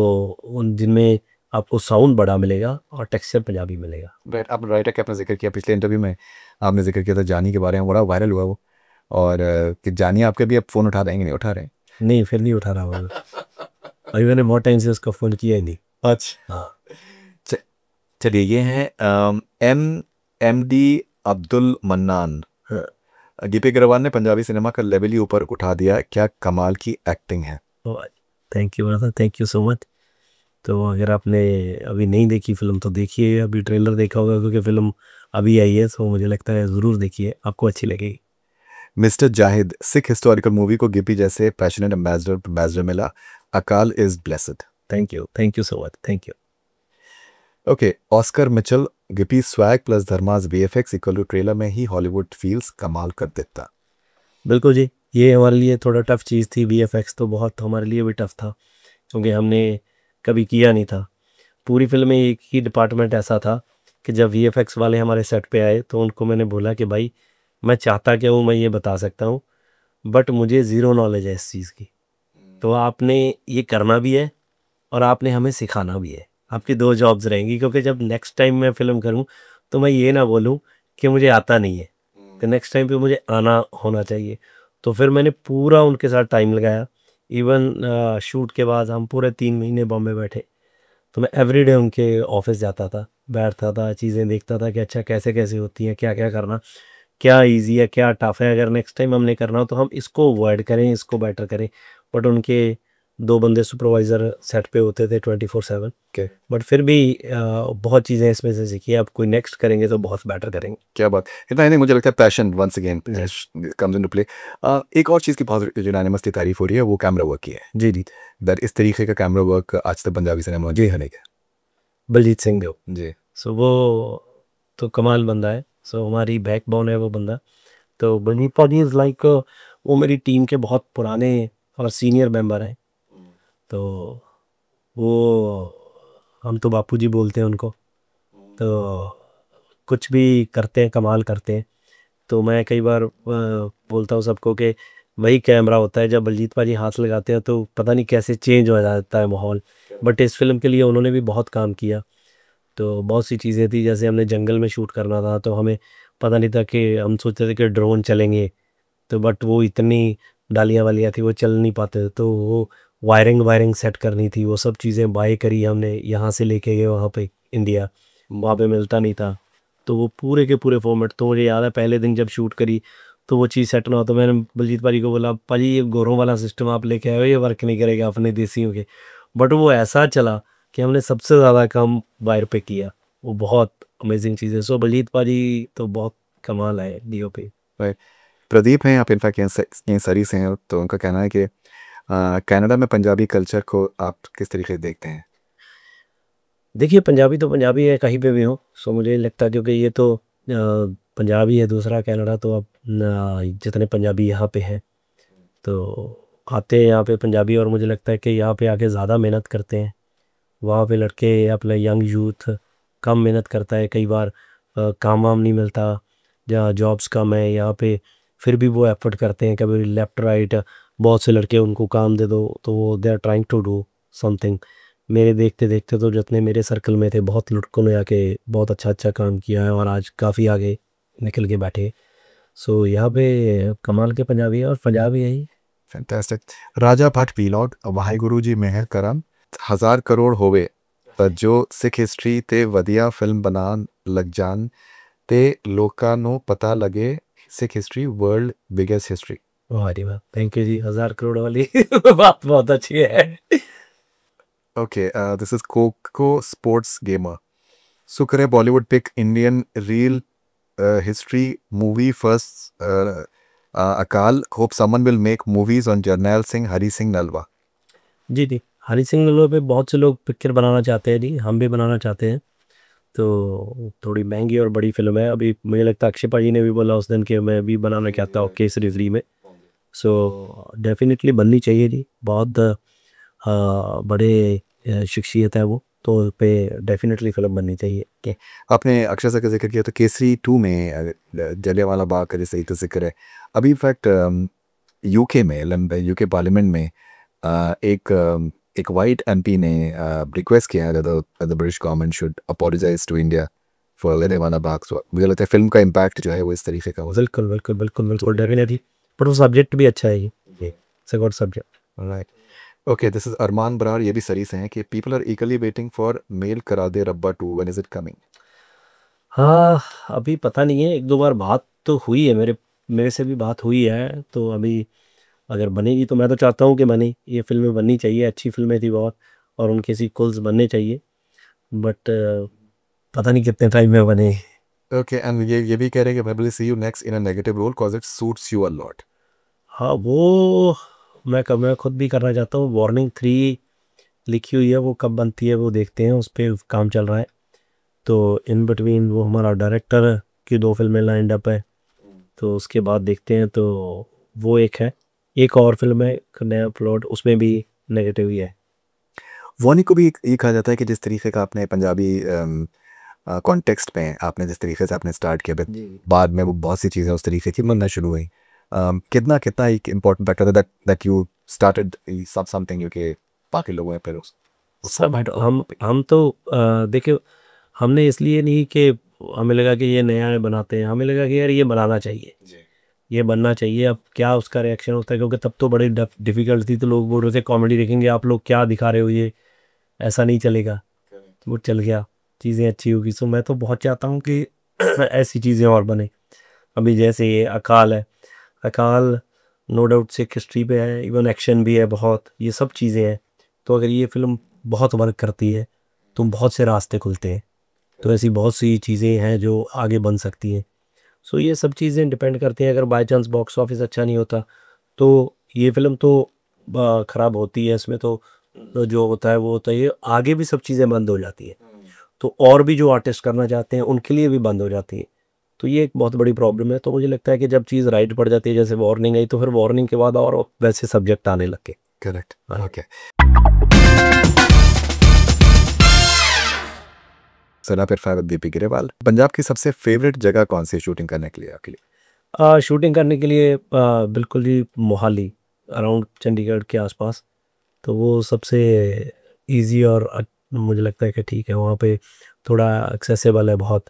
उन जिनमें आपको साउंड बड़ा मिलेगा और टेक्सचर पंजाबी मिलेगा। राइट, आप राइटर का अपना जिक्र किया पिछले इंटरव्यू में, आपने जिक्र किया था जानी के बारे में, बड़ा वायरल हुआ वो। और कि जानी आपके भी अब फ़ोन उठा रहे हैं कि नहीं उठा रहे हैं? नहीं, फिर नहीं उठा रहा वो। अभी मैंने बहुत टाइम से उसका फ़ोन किया ही नहीं। अच्छा। हाँ। च- चलिए, ये हैं एम डी अब्दुल मन्नान। हाँ। गिपी अग्रवाल ने पंजाबी सिनेमा का लेवल ही ऊपर उठा दिया, क्या कमाल की एक्टिंग है। तो thank you brother, thank you so much. तो अगर आपने अभी नहीं देखी फिल्म तो देखिए, अभी ट्रेलर देखा होगा क्योंकि फिल्म अभी आई है, तो मुझे लगता है ज़रूर देखिए, आपको अच्छी लगेगी। Mister Zahid, Sikh historical movie को गिपी जैसे पैशनेट एम्बेसडर मिला। Akaal is blessed. Thank you so much, thank you. Okay, Oscar Mitchell, Gippy swag plus Dharma's VFX equal to trailer में ही हॉलीवुड फील्स कमाल कर देता। बिल्कुल जी, ये हमारे लिए थोड़ा टफ चीज़ थी। वीएफएक्स तो बहुत हमारे लिए भी टफ था क्योंकि हमने कभी किया नहीं था। पूरी फिल्म में एक ही डिपार्टमेंट ऐसा था कि जब वीएफएक्स वाले हमारे सेट पे आए तो उनको मैंने बोला कि भाई मैं चाहता क्या हूँ, मैं ये बता सकता हूँ, बट मुझे ज़ीरो नॉलेज है इस चीज़ की। तो आपने ये करना भी है और आपने हमें सिखाना भी है। आपकी 2 जॉब्स रहेंगी क्योंकि जब नेक्स्ट टाइम मैं फ़िल्म करूँ तो मैं ये ना बोलूँ कि मुझे आता नहीं है, कि नेक्स्ट टाइम पे मुझे आना होना चाहिए। तो फिर मैंने पूरा उनके साथ टाइम लगाया। इवन शूट के बाद हम पूरे 3 महीने बॉम्बे बैठे। तो मैं एवरीडे उनके ऑफ़िस जाता था, बैठता था, चीज़ें देखता था कि अच्छा कैसे-कैसे होती हैं, क्या-क्या करना, क्या ईज़ी है, क्या टफ़ है, अगर नेक्स्ट टाइम हमने करना हो तो हम इसको अवॉइड करें, इसको बेटर करें। बट उनके 2 बंदे सुपरवाइज़र सेट पे होते थे 24/7। Okay. बट फिर भी बहुत चीज़ें इसमें से सीखी। अब कोई नेक्स्ट करेंगे तो बहुत बेटर करेंगे। क्या बात, इतना ही नहीं, मुझे लगता है पैशन वंस अगेन जी। Comes into play. एक और चीज़ की बहुत यूनानिमसली तारीफ हो रही है, वो कैमरा वर्क की है। जी, जी। दैट इस तरीके का कैमरा वर्क आज तक पंजाबी सिनेमा में जी। देखा नहीं गया। बलजीत सिंह देओ। जी। सो वो तो कमाल बंदा है। सो हमारी बैकबोन है वो बंदा। तो बलजीत पाजी इज़ लाइक, वो मेरी टीम के बहुत पुराने और सीनियर मेंबर हैं। तो वो, हम तो बापू जी बोलते हैं उनको। तो कुछ भी करते हैं, कमाल करते हैं। तो मैं कई बार बोलता हूँ सबको कि वही कैमरा होता है, जब बलजीत पाजी हाथ लगाते हैं तो पता नहीं कैसे चेंज हो जाता है माहौल। बट इस फिल्म के लिए उन्होंने भी बहुत काम किया। तो बहुत सी चीज़ें थी, जैसे हमने जंगल में शूट करना था तो हमें पता नहीं था कि हम सोचते थे कि ड्रोन चलेंगे, तो बट वो इतनी डालियाँ वालियाँ थी वो चल नहीं पाते थे। तो वो वायरिंग वायरिंग सेट करनी थी, वो सब चीज़ें बाय करी हमने, यहाँ से लेके गए वहाँ पे इंडिया, वहाँ पे मिलता नहीं था। तो वो पूरे के पूरे फॉर्मेट, तो मुझे याद है पहले दिन जब शूट करी तो वो चीज़ सेट ना हो, तो मैंने बलजीत पाजी को बोला, पाजी ये गोरों वाला सिस्टम आप लेके आए हो, ये वर्क नहीं करेगा अपने देसियों के। बट वो ऐसा चला कि हमने सबसे ज़्यादा काम वायर पे किया। वो बहुत अमेजिंग चीज़ है। सो बलजीत पाजी तो बहुत कमाल है डीओपी। राइट। प्रदीप हैं आप, इनफैक्ट कहीं सरी से हैं, तो उनका कहना है कि कनाडा में पंजाबी कल्चर को आप किस तरीके से देखते हैं। देखिए पंजाबी तो पंजाबी है कहीं पे भी हो। सो मुझे लगता है क्योंकि ये तो पंजाबी है, दूसरा कनाडा, तो अब जितने पंजाबी यहाँ पे हैं तो आते हैं यहाँ पे पंजाबी, और मुझे लगता है कि यहाँ पे आके ज़्यादा मेहनत करते हैं। वहाँ पे लड़के, अपने यंग यूथ कम मेहनत करता है, कई बार काम वाम नहीं मिलता, जहाँ जॉब्स कम है यहाँ पे, फिर भी वो एफर्ट करते हैं, कभी लेफ़्ट राइट बहुत से लड़के उनको काम दे दो तो वो they are trying to do something. मेरे देखते देखते तो जितने मेरे सर्कल में थे बहुत लड़कों ने आके बहुत अच्छा अच्छा काम किया है और आज काफ़ी आगे निकल के बैठे। सो यहाँ पे कमाल के पंजाबी है और पंजाबी है ही। फैंटास्टिक। राजा भट्ट वीलॉग, वाहिगुरु जी मेहर करम, 1000 करोड़ होवे ਤਾਂ ਜੋ ਸਿੱਖ ਹਿਸਟਰੀ ਤੇ ਵਧੀਆ ਫਿਲਮ ਬਣਾਉਣ ਲੱਗ ਜਾਣ ਤੇ ਲੋਕਾਂ ਨੂੰ ਪਤਾ ਲੱਗੇ ਸਿੱਖ ਹਿਸਟਰੀ ਵਰਲਡ ਬਿਗेस्ट हिस्ट्री। वाह अरे वाह, थैंक यू जी, 1000 करोड़ वाली बात बहुत अच्छी है। Okay, this is Coco sports gamer. शुक्र है Bollywood pick Indian real history movie first Akaal hope someone will make movies on Jarnail Singh Hari Singh Nalwa. जी जी, हरी सिंह नल्लो पे बहुत से लोग पिक्चर बनाना चाहते हैं जी, हम भी बनाना चाहते हैं। तो थोड़ी महंगी और बड़ी फिल्म है। अभी मुझे लगता है अक्षय पाजी ने भी बोला उस दिन कि मैं भी बनाना चाहता हूँ केसरी 3 में। सो डेफिनेटली बननी चाहिए जी, बहुत बड़े शख्सियत है वो, तो पे डेफिनेटली फिल्म बननी चाहिए कि आपने अक्षय सर का जिक्र किया तो केसरी 2 में जलियांवाला बाग का जैसे ही तो जिक्र है। अभी इनफैक्ट यूके में यूके पार्लियामेंट में एक वाइट एमपी ने रिक्वेस्ट किया है the British government should apologise to India for Jallianwala Bagh. So मुझे लगता है फिल्म का इम्पैक्ट जो है वो इस तरीके का हो। बिल्कुल बिल्कुल बिल्कुल बिल्कुल डेफिनेटली, बट वो सब्जेक्ट भी अच्छा है ये, it's a good subject. Right. Okay, this is Armaan Brar, ये भी सरी से हैं कि people are equally waiting for Mel करा दे रब्बा 2, व्हेन इज इट कमिंग? हाँ, अभी पता नहीं है, एक दो बार बात तो हुई है, मेरे मेरे से भी बात हुई है। तो अभी अगर बनेगी तो मैं तो चाहता हूँ कि बने, ये फिल्में बननी चाहिए, अच्छी फिल्में थी बहुत, और उनके सीक्वल्स बनने चाहिए। बट पता नहीं कितने टाइम में बने। ओके, एंड ये भी कह रहे हैं कि probably see you next in a negative role cause it suits you a lot। हाँ, वो मैं खुद भी करना चाहता हूँ। वार्निंग 3 लिखी हुई है, वो कब बनती है वो देखते हैं, उस पर काम चल रहा है। तो इन बिटवीन वो हमारा डायरेक्टर की 2 फिल्में लाइंड अप है, तो उसके बाद देखते हैं। तो वो एक है, एक और फिल्म है, एक नया प्लॉट, उसमें भी नेगेटिव ही है। वॉनी को भी ये कहा जाता है कि जिस तरीके का आपने पंजाबी कॉन्टेक्स्ट में आपने जिस तरीके से आपने स्टार्ट किया, but जी। बाद में वो बहुत सी चीज़ें उस तरीके की बनना शुरू हुई। कितना कितना एक इम्पोर्टेंट फैक्टर था that you started something you के बाकी लोगों ने फिर उस सब हट हम तो देखिए, हमने इसलिए नहीं कि हमें लगा कि ये नया बनाते हैं, हमें लगा कि यार ये बनाना चाहिए, ये बनना चाहिए। अब क्या उसका रिएक्शन होता है, क्योंकि तब तो बड़ी डिफ़िकल्ट थी, तो लोग बोल रहे थे कॉमेडी देखेंगे आप लोग, क्या दिखा रहे हो, ये ऐसा नहीं चलेगा। तो वो चल गया, चीज़ें अच्छी होगी। सो मैं तो बहुत चाहता हूँ कि ऐसी चीज़ें और बने। अभी जैसे ये अकाल है, अकाल नो डाउट से हिस्ट्री पे है, इवन एक्शन भी है बहुत, ये सब चीज़ें हैं। तो अगर ये फिल्म बहुत वर्क करती है तो बहुत से रास्ते खुलते हैं। तो ऐसी बहुत सी चीज़ें हैं जो आगे बन सकती हैं। सो ये सब चीज़ें डिपेंड करती हैं। अगर बाय चांस बॉक्स ऑफिस अच्छा नहीं होता तो ये फिल्म तो ख़राब होती है, इसमें तो जो होता है वो होता है, ये आगे भी सब चीज़ें बंद हो जाती हैं। तो और भी जो आर्टिस्ट करना चाहते हैं उनके लिए भी बंद हो जाती है। तो ये एक बहुत बड़ी प्रॉब्लम है। तो मुझे लगता है कि जब चीज़ राइट पड़ जाती है, जैसे वार्निंग आई, तो फिर वार्निंग के बाद और वैसे सब्जेक्ट आने लग गए। करेक्ट। हाँ। ओके, सना फिर फायर बीपी गिरेवाल, पंजाब की सबसे फेवरेट जगह कौन सी शूटिंग करने के लिए आपके लिए? शूटिंग करने के लिए बिल्कुल जी, मोहाली, अराउंड चंडीगढ़ के आसपास। तो वो सबसे इजी और मुझे लगता है कि ठीक है, वहाँ पे थोड़ा एक्सेसिबल है बहुत।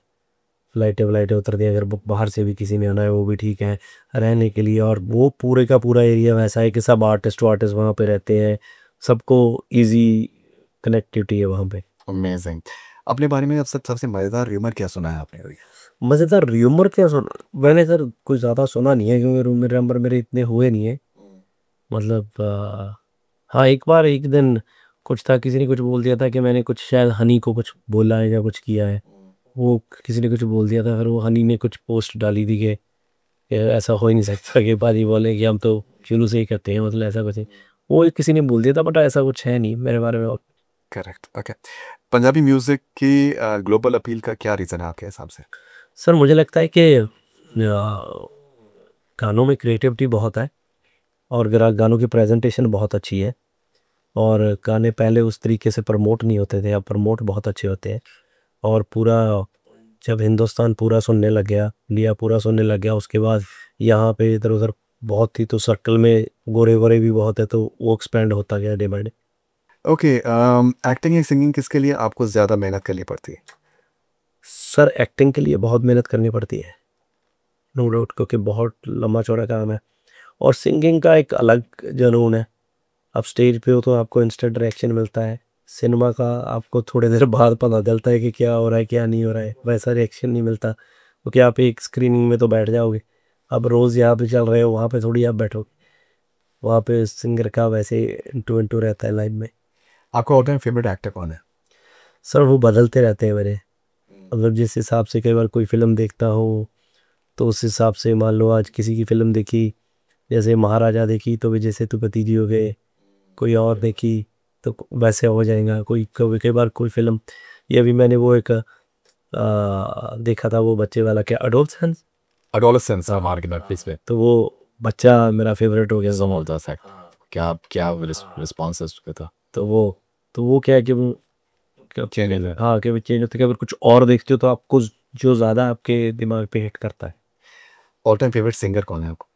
फ्लाइटें व्लाइटें उतरती हैं, अगर बाहर से भी किसी ने आना है वो भी ठीक है रहने के लिए। और वो पूरे का पूरा एरिया वैसा है कि सब आर्टिस्ट वार्टिस्ट वहाँ पे रहते हैं, सबको इजी कनेक्टिविटी है वहाँ पे। अमेजिंग। अपने बारे में अब सबसे मज़ेदार र्यूमर क्या सुना है आपने अभी? मज़ेदार र्यूमर क्या सुना, मैंने सर कुछ ज़्यादा सुना नहीं है, क्योंकि मेरे नंबर मेरे इतने हुए नहीं है। मतलब हाँ, एक बार एक दिन कुछ था, किसी ने कुछ बोल दिया था कि मैंने कुछ शायद हनी को कुछ बोला है या कुछ किया है। वो किसी ने कुछ बोल दिया था, फिर वो हनी ने कुछ पोस्ट डाली थी कि ऐसा हो ही नहीं सकता कि पाजी बोले कि हम तो शुरू से ही करते हैं, मतलब ऐसा कुछ नहीं। वो किसी ने बोल दिया था, बट ऐसा कुछ है नहीं मेरे बारे में। करेक्ट। ओके, पंजाबी म्यूजिक की ग्लोबल अपील का क्या रीज़न है आपके हिसाब से? सर मुझे लगता है कि गानों में क्रिएटिविटी बहुत है, और गानों की प्रेजेंटेशन बहुत अच्छी है। और गाने पहले उस तरीके से प्रमोट नहीं होते थे, अब प्रमोट बहुत अच्छे होते हैं। और पूरा जब हिंदुस्तान पूरा सुनने लग गया, इंडिया पूरा सुनने लग गया, उसके बाद यहाँ पे इधर उधर बहुत थी, तो सर्कल में गोरे गोरे भी बहुत है, तो वो एक्सपेंड होता गया day by day. Okay, acting या सिंगिंग किसके लिए आपको ज़्यादा मेहनत करनी पड़ती है? सर एक्टिंग के लिए बहुत मेहनत करनी पड़ती है, नो डाउट, क्योंकि बहुत लंबा चौड़ा काम है। और सिंगिंग का एक अलग जुनून है। आप स्टेज पे हो तो आपको इंस्टेंट रिएक्शन मिलता है। सिनेमा का आपको थोड़ी देर बाद पता चलता है कि क्या हो रहा है क्या नहीं हो रहा है, वैसा रिएक्शन नहीं मिलता, क्योंकि आप एक स्क्रीनिंग में तो बैठ जाओगे। अब रोज़ यहाँ पे चल रहे हो, वहाँ पे थोड़ी आप बैठोगे। वहाँ पे सिंगर का वैसे इंटू इंटू रहता है लाइन में। आपका ऑल टाइम फेवरेट एक्टर कौन है? सर वो बदलते रहते हैं मेरे, मतलब जिस हिसाब से कई बार कोई फ़िल्म देखता हो तो उस हिसाब से मान लो आज किसी की फ़िल्म देखी, जैसे महाराजा देखी तो विजय सेतुपति जी हो गए, कोई और देखी तो वैसे हो जाएगा। कोई कभी कई बार कोई फ़िल्म, ये अभी मैंने वो एक देखा था, वो बच्चे वाला क्या अडोलसेंस, एडोलेसेंस मार्केट प्लेस पे तो वो बच्चा मेरा फेवरेट हो गया। जबरदस्त है। क्या क्या रिस्पॉन्स है उसका था। तो वो क्या है कि चेंज हो जाए। हाँ, कि चेंज होता है कि अगर कुछ और देखते हो तो आपको जो ज़्यादा आपके दिमाग पे हिट करता है। ऑल टाइम फेवरेट सिंगर कौन है आपको?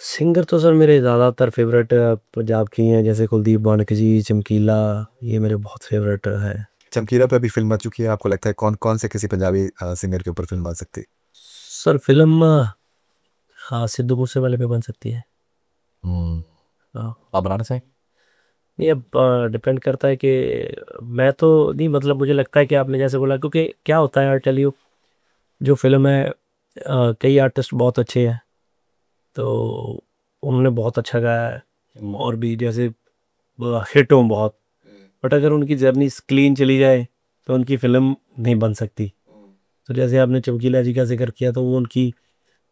सिंगर तो सर मेरे ज़्यादातर फेवरेट पंजाब की हैं, जैसे कुलदीप मानक जी, चमकीला, ये मेरे बहुत फेवरेट है। चमकीला पे अभी फिल्म आ चुकी है, आपको लगता है कौन कौन से किसी पंजाबी सिंगर के ऊपर फिल्म आ सकती है? सर फिल्म हाँ सिद्धू मूसेवाले पे बन सकती है। हाँ, आप बनाना चाहें? नहीं अब डिपेंड करता है कि मैं तो नहीं, मतलब मुझे लगता है कि आपने जैसे बोला, क्योंकि क्या होता है यार टेल यू, जो फिल्म है कई आर्टिस्ट बहुत अच्छे हैं तो उन्होंने बहुत अच्छा गाया है, और भी जैसे हिट हो बहुत, बट अगर उनकी जर्नी क्लीन चली जाए तो उनकी फिल्म नहीं बन सकती। तो जैसे आपने चमकीला जी का जिक्र किया, तो वो उनकी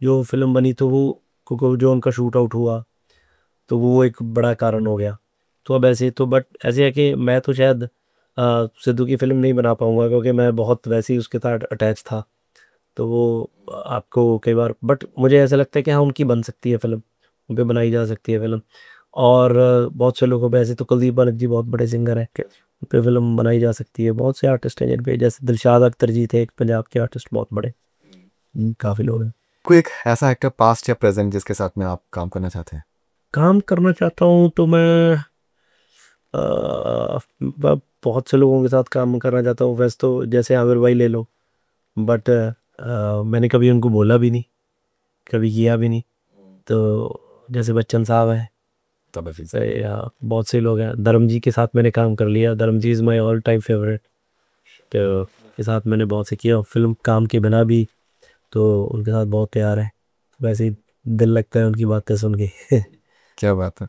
जो फिल्म बनी तो वो क्योंकि जो उनका शूट आउट हुआ तो वो एक बड़ा कारण हो गया। तो अब ऐसे तो बट ऐसे है कि मैं तो शायद सिद्धू की फिल्म नहीं बना पाऊँगा, क्योंकि मैं बहुत वैसे ही उसके साथ अटैच था। तो वो आपको कई बार, बट मुझे ऐसा लगता है कि हाँ उनकी बन सकती है फिल्म, उन पे बनाई जा सकती है फिल्म। और बहुत से लोगों पे, ऐसे तो कुलदीप मानक जी बहुत बड़े सिंगर हैं, उन पे फिल्म बनाई जा सकती है। बहुत से आर्टिस्ट हैं जिन पे, जैसे दिलशाद अख्तर जी थे एक पंजाब के आर्टिस्ट बहुत बड़े, काफ़ी लोग हैं। कोई एक ऐसा एक्टर पास्ट या प्रेजेंट जिसके साथ में आप काम करना चाहते हैं? काम करना चाहता हूँ तो मैं बहुत से लोगों के साथ काम करना चाहता हूँ। वैसे तो जैसे आमिर भाई ले लो, बट मैंने कभी उनको बोला भी नहीं, कभी किया भी नहीं। तो जैसे बच्चन साहब हैं, तब या बहुत से लोग हैं, धर्म जी के साथ मैंने काम कर लिया, Dharam ji is my all time favourite. तो के साथ मैंने बहुत से किया, फिल्म काम के बिना भी, तो उनके साथ बहुत प्यार है। वैसे ही दिल लगता है उनकी बातें सुन के। क्या बात है।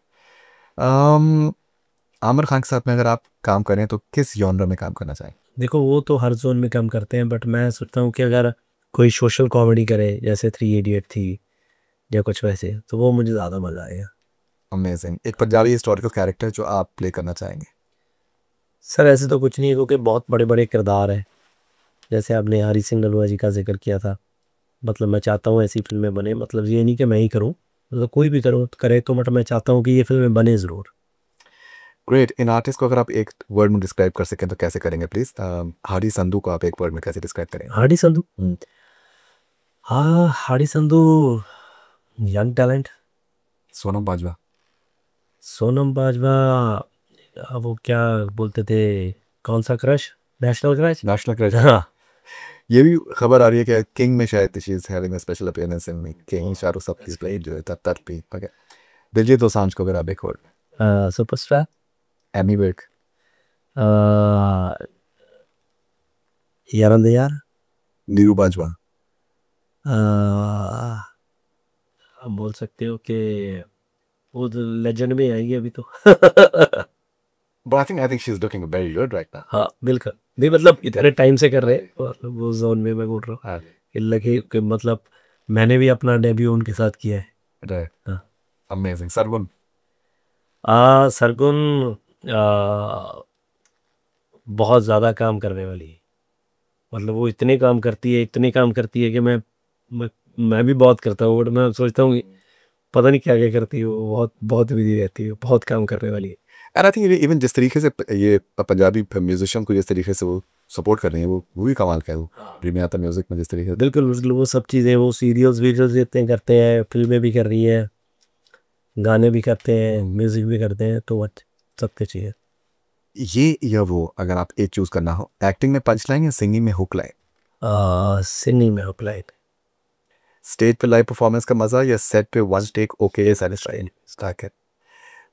um, आमिर खान के साथ में अगर आप काम करें तो किस जॉनर में काम करना चाहें? देखो वो तो हर जोन में काम करते हैं, बट मैं सोचता हूँ कि अगर कोई सोशल कॉमेडी करे, जैसे 3 इडियट थी या कुछ वैसे, तो वो मुझे ज़्यादा मज़ा आएगा। अमेजिंग। एक पंजाबी हिस्टोरिकल कैरेक्टर जो आप प्ले करना चाहेंगे? सर ऐसे तो कुछ नहीं है, क्योंकि बहुत बड़े बड़े किरदार हैं, जैसे आपने हरी सिंह नलवा जी का जिक्र किया था। मतलब मैं चाहता हूँ ऐसी फिल्में बने, मतलब ये नहीं कि मैं ही करूँ, मतलब कोई भी करो करे तो, मतलब मैं चाहता हूँ कि ये फिल्में बने ज़रूर। ग्रेट। इन आर्टिस्ट को अगर आप एक वर्ड में डिस्क्राइब कर सकें तो कैसे करेंगे प्लीज? हाडी संधू को आप एक वर्ड में कैसे डिस्क्राइब करेंगे? हाड़ी संधू, हाँ हाड़ी संधू यंग टैलेंट। सोनम बाजवा। सोनम बाजवा, वो क्या बोलते थे, कौन सा crush, national crush. National crush. हाँ, ये भी खबर आ रही है कि किंग में शायद she is having a special appearance in me, king Shahrukh साहब की प्ले जो है तब भी ओके। दिलजीत दोसांझ को अगर आप एक वर्ड। Superstar, Amy Virk. यार यार, नीरू बाजवा। आप बोल सकते हो कि वो लेजेंड में आएंगे अभी तो। But I think she is looking very good right हाँ बिल्कुल, नहीं मतलब इतने टाइम से कर रहे हैं, मतलब वो जोन में मैं बोल रहा हूँ नाउ। कि लगे कि मतलब मैंने भी अपना डेब्यू उनके साथ किया है। राइट। हाँ। अमेजिंग। सरगुन। सरगुन आ, बहुत ज़्यादा काम करने वाली है, मतलब वो इतने काम करती है, इतने काम करती है कि मैं, मैं भी बहुत करता हूँ, बट मैं सोचता हूँ कि पता नहीं क्या क्या करती है वो, बहुत बहुत बिजी रहती है, बहुत काम करने वाली है। एंड आई थिंक इवन जिस तरीके से ये पंजाबी म्यूजिशियन को जिस तरीके से वो सपोर्ट कर रही है वो भी कमाल का है। वो प्रीमियर आता म्यूजिक में जिस तरीके से। बिल्कुल बिल्कुल, वो सब चीज़ें, वो सीरियल्स वीडियोस इतने करते हैं, फिल्में भी कर रही है, गाने भी करते हैं, म्यूज़िक भी करते हैं, तो सब कुछ चाहिए। ये या वो अगर आप एक चूज करना हो, एक्टिंग में पंच लाइन या सिंगिंग में हुक लाइन? सिंगिंग में अप्लाई। स्टेज पे लाइव परफॉर्मेंस का मजा या सेट पे वन टेक ओके सैटिस्फाइड स्टार्क है?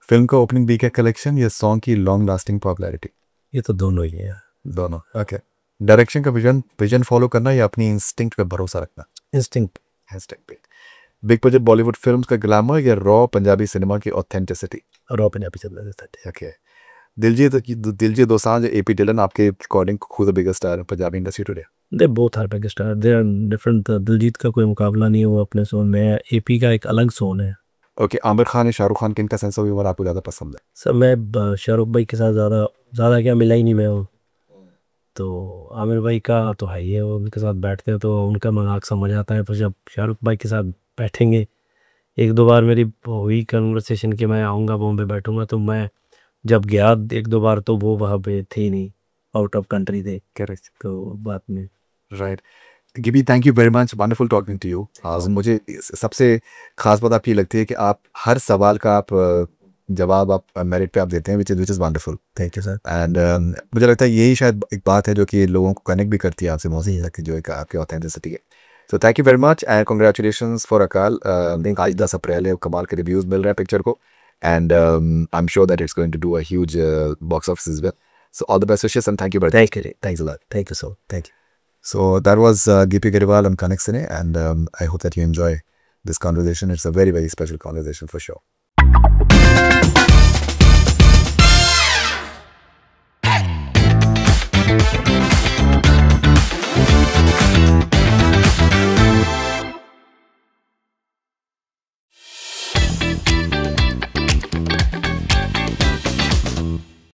फिल्म का ओपनिंग वीकेंड कलेक्शन या सॉन्ग की लॉन्ग लास्टिंग पॉपुलैरिटी? ये तो दोनों ही है। दोनों। ओके। डायरेक्शन का विजन विजन फॉलो करना या अपनी इंस्टिंक्ट पे भरोसा रखना? इंस्टिंक्ट। हैशटैग पे। बिग बजट बॉलीवुड फिल्म्स का ग्लैमर या रॉ पंजाबी सिनेमा की ऑथेंटिसिटी? रॉ पंजाबी चल रहा था। ओके। दिलजीत दिलजीत दोसांझ एपी डिलन आपके अकॉर्डिंग खुद the biggest star Punjabi industry today? They both are big star, they are different. Diljit का कोई मुकाबला नहीं है, वो अपने जोन में है, एपी का एक अलग जोन है। ओके, आमिर खान या शाहरुख खान, किनका सेंस ऑफ ह्यूमर आपको ज़्यादा पसंद है? सर मैं शाहरुख भाई के साथ ज़्यादा ज़्यादा क्या मिला ही नहीं मैं हूँ, तो आमिर भाई का तो है ही है, वो उनके साथ बैठते हैं तो उनका मजाक समझ आता है, पर जब शाहरुख भाई के साथ बैठेंगे, एक दो बार मेरी हुई कन्वर्सेशन कि मैं आऊँगा बॉम्बे बैठूंगा, तो मैं जब गया एक दो बार तो वो वहाँ पे थे ही नहीं, आउट ऑफ कंट्री थे, करेक्ट, तो बात में। Right. Gippy, thank you very much, wonderful talking to you. मुझे सबसे खास बात आपकी लगती है कि आप हर सवाल का आप जवाब आप मेरिट पे आप देते हैं, which is wonderful. Thank you sir. And मुझे लगता है यही शायद एक बात है जो कि लोगों को कनेक्ट भी करती है आपसे मोस्टली, कि जो एक आपकी ऑथेंटिसिटी है। So thank you very much and congratulations for अकाल। थिंक आज 10 अप्रैल है, कमाल के रिव्यूज़ मिल रहे हैं पिक्चर को, and I am sure that it's going to do a huge box office as well. So all the best wishes and thank you very much. Thanks a lot. Thank you sir, thank you. So that was Gipi Garewal on Connect Cine, and I hope that you enjoy this conversation. It's a very, very special conversation for sure.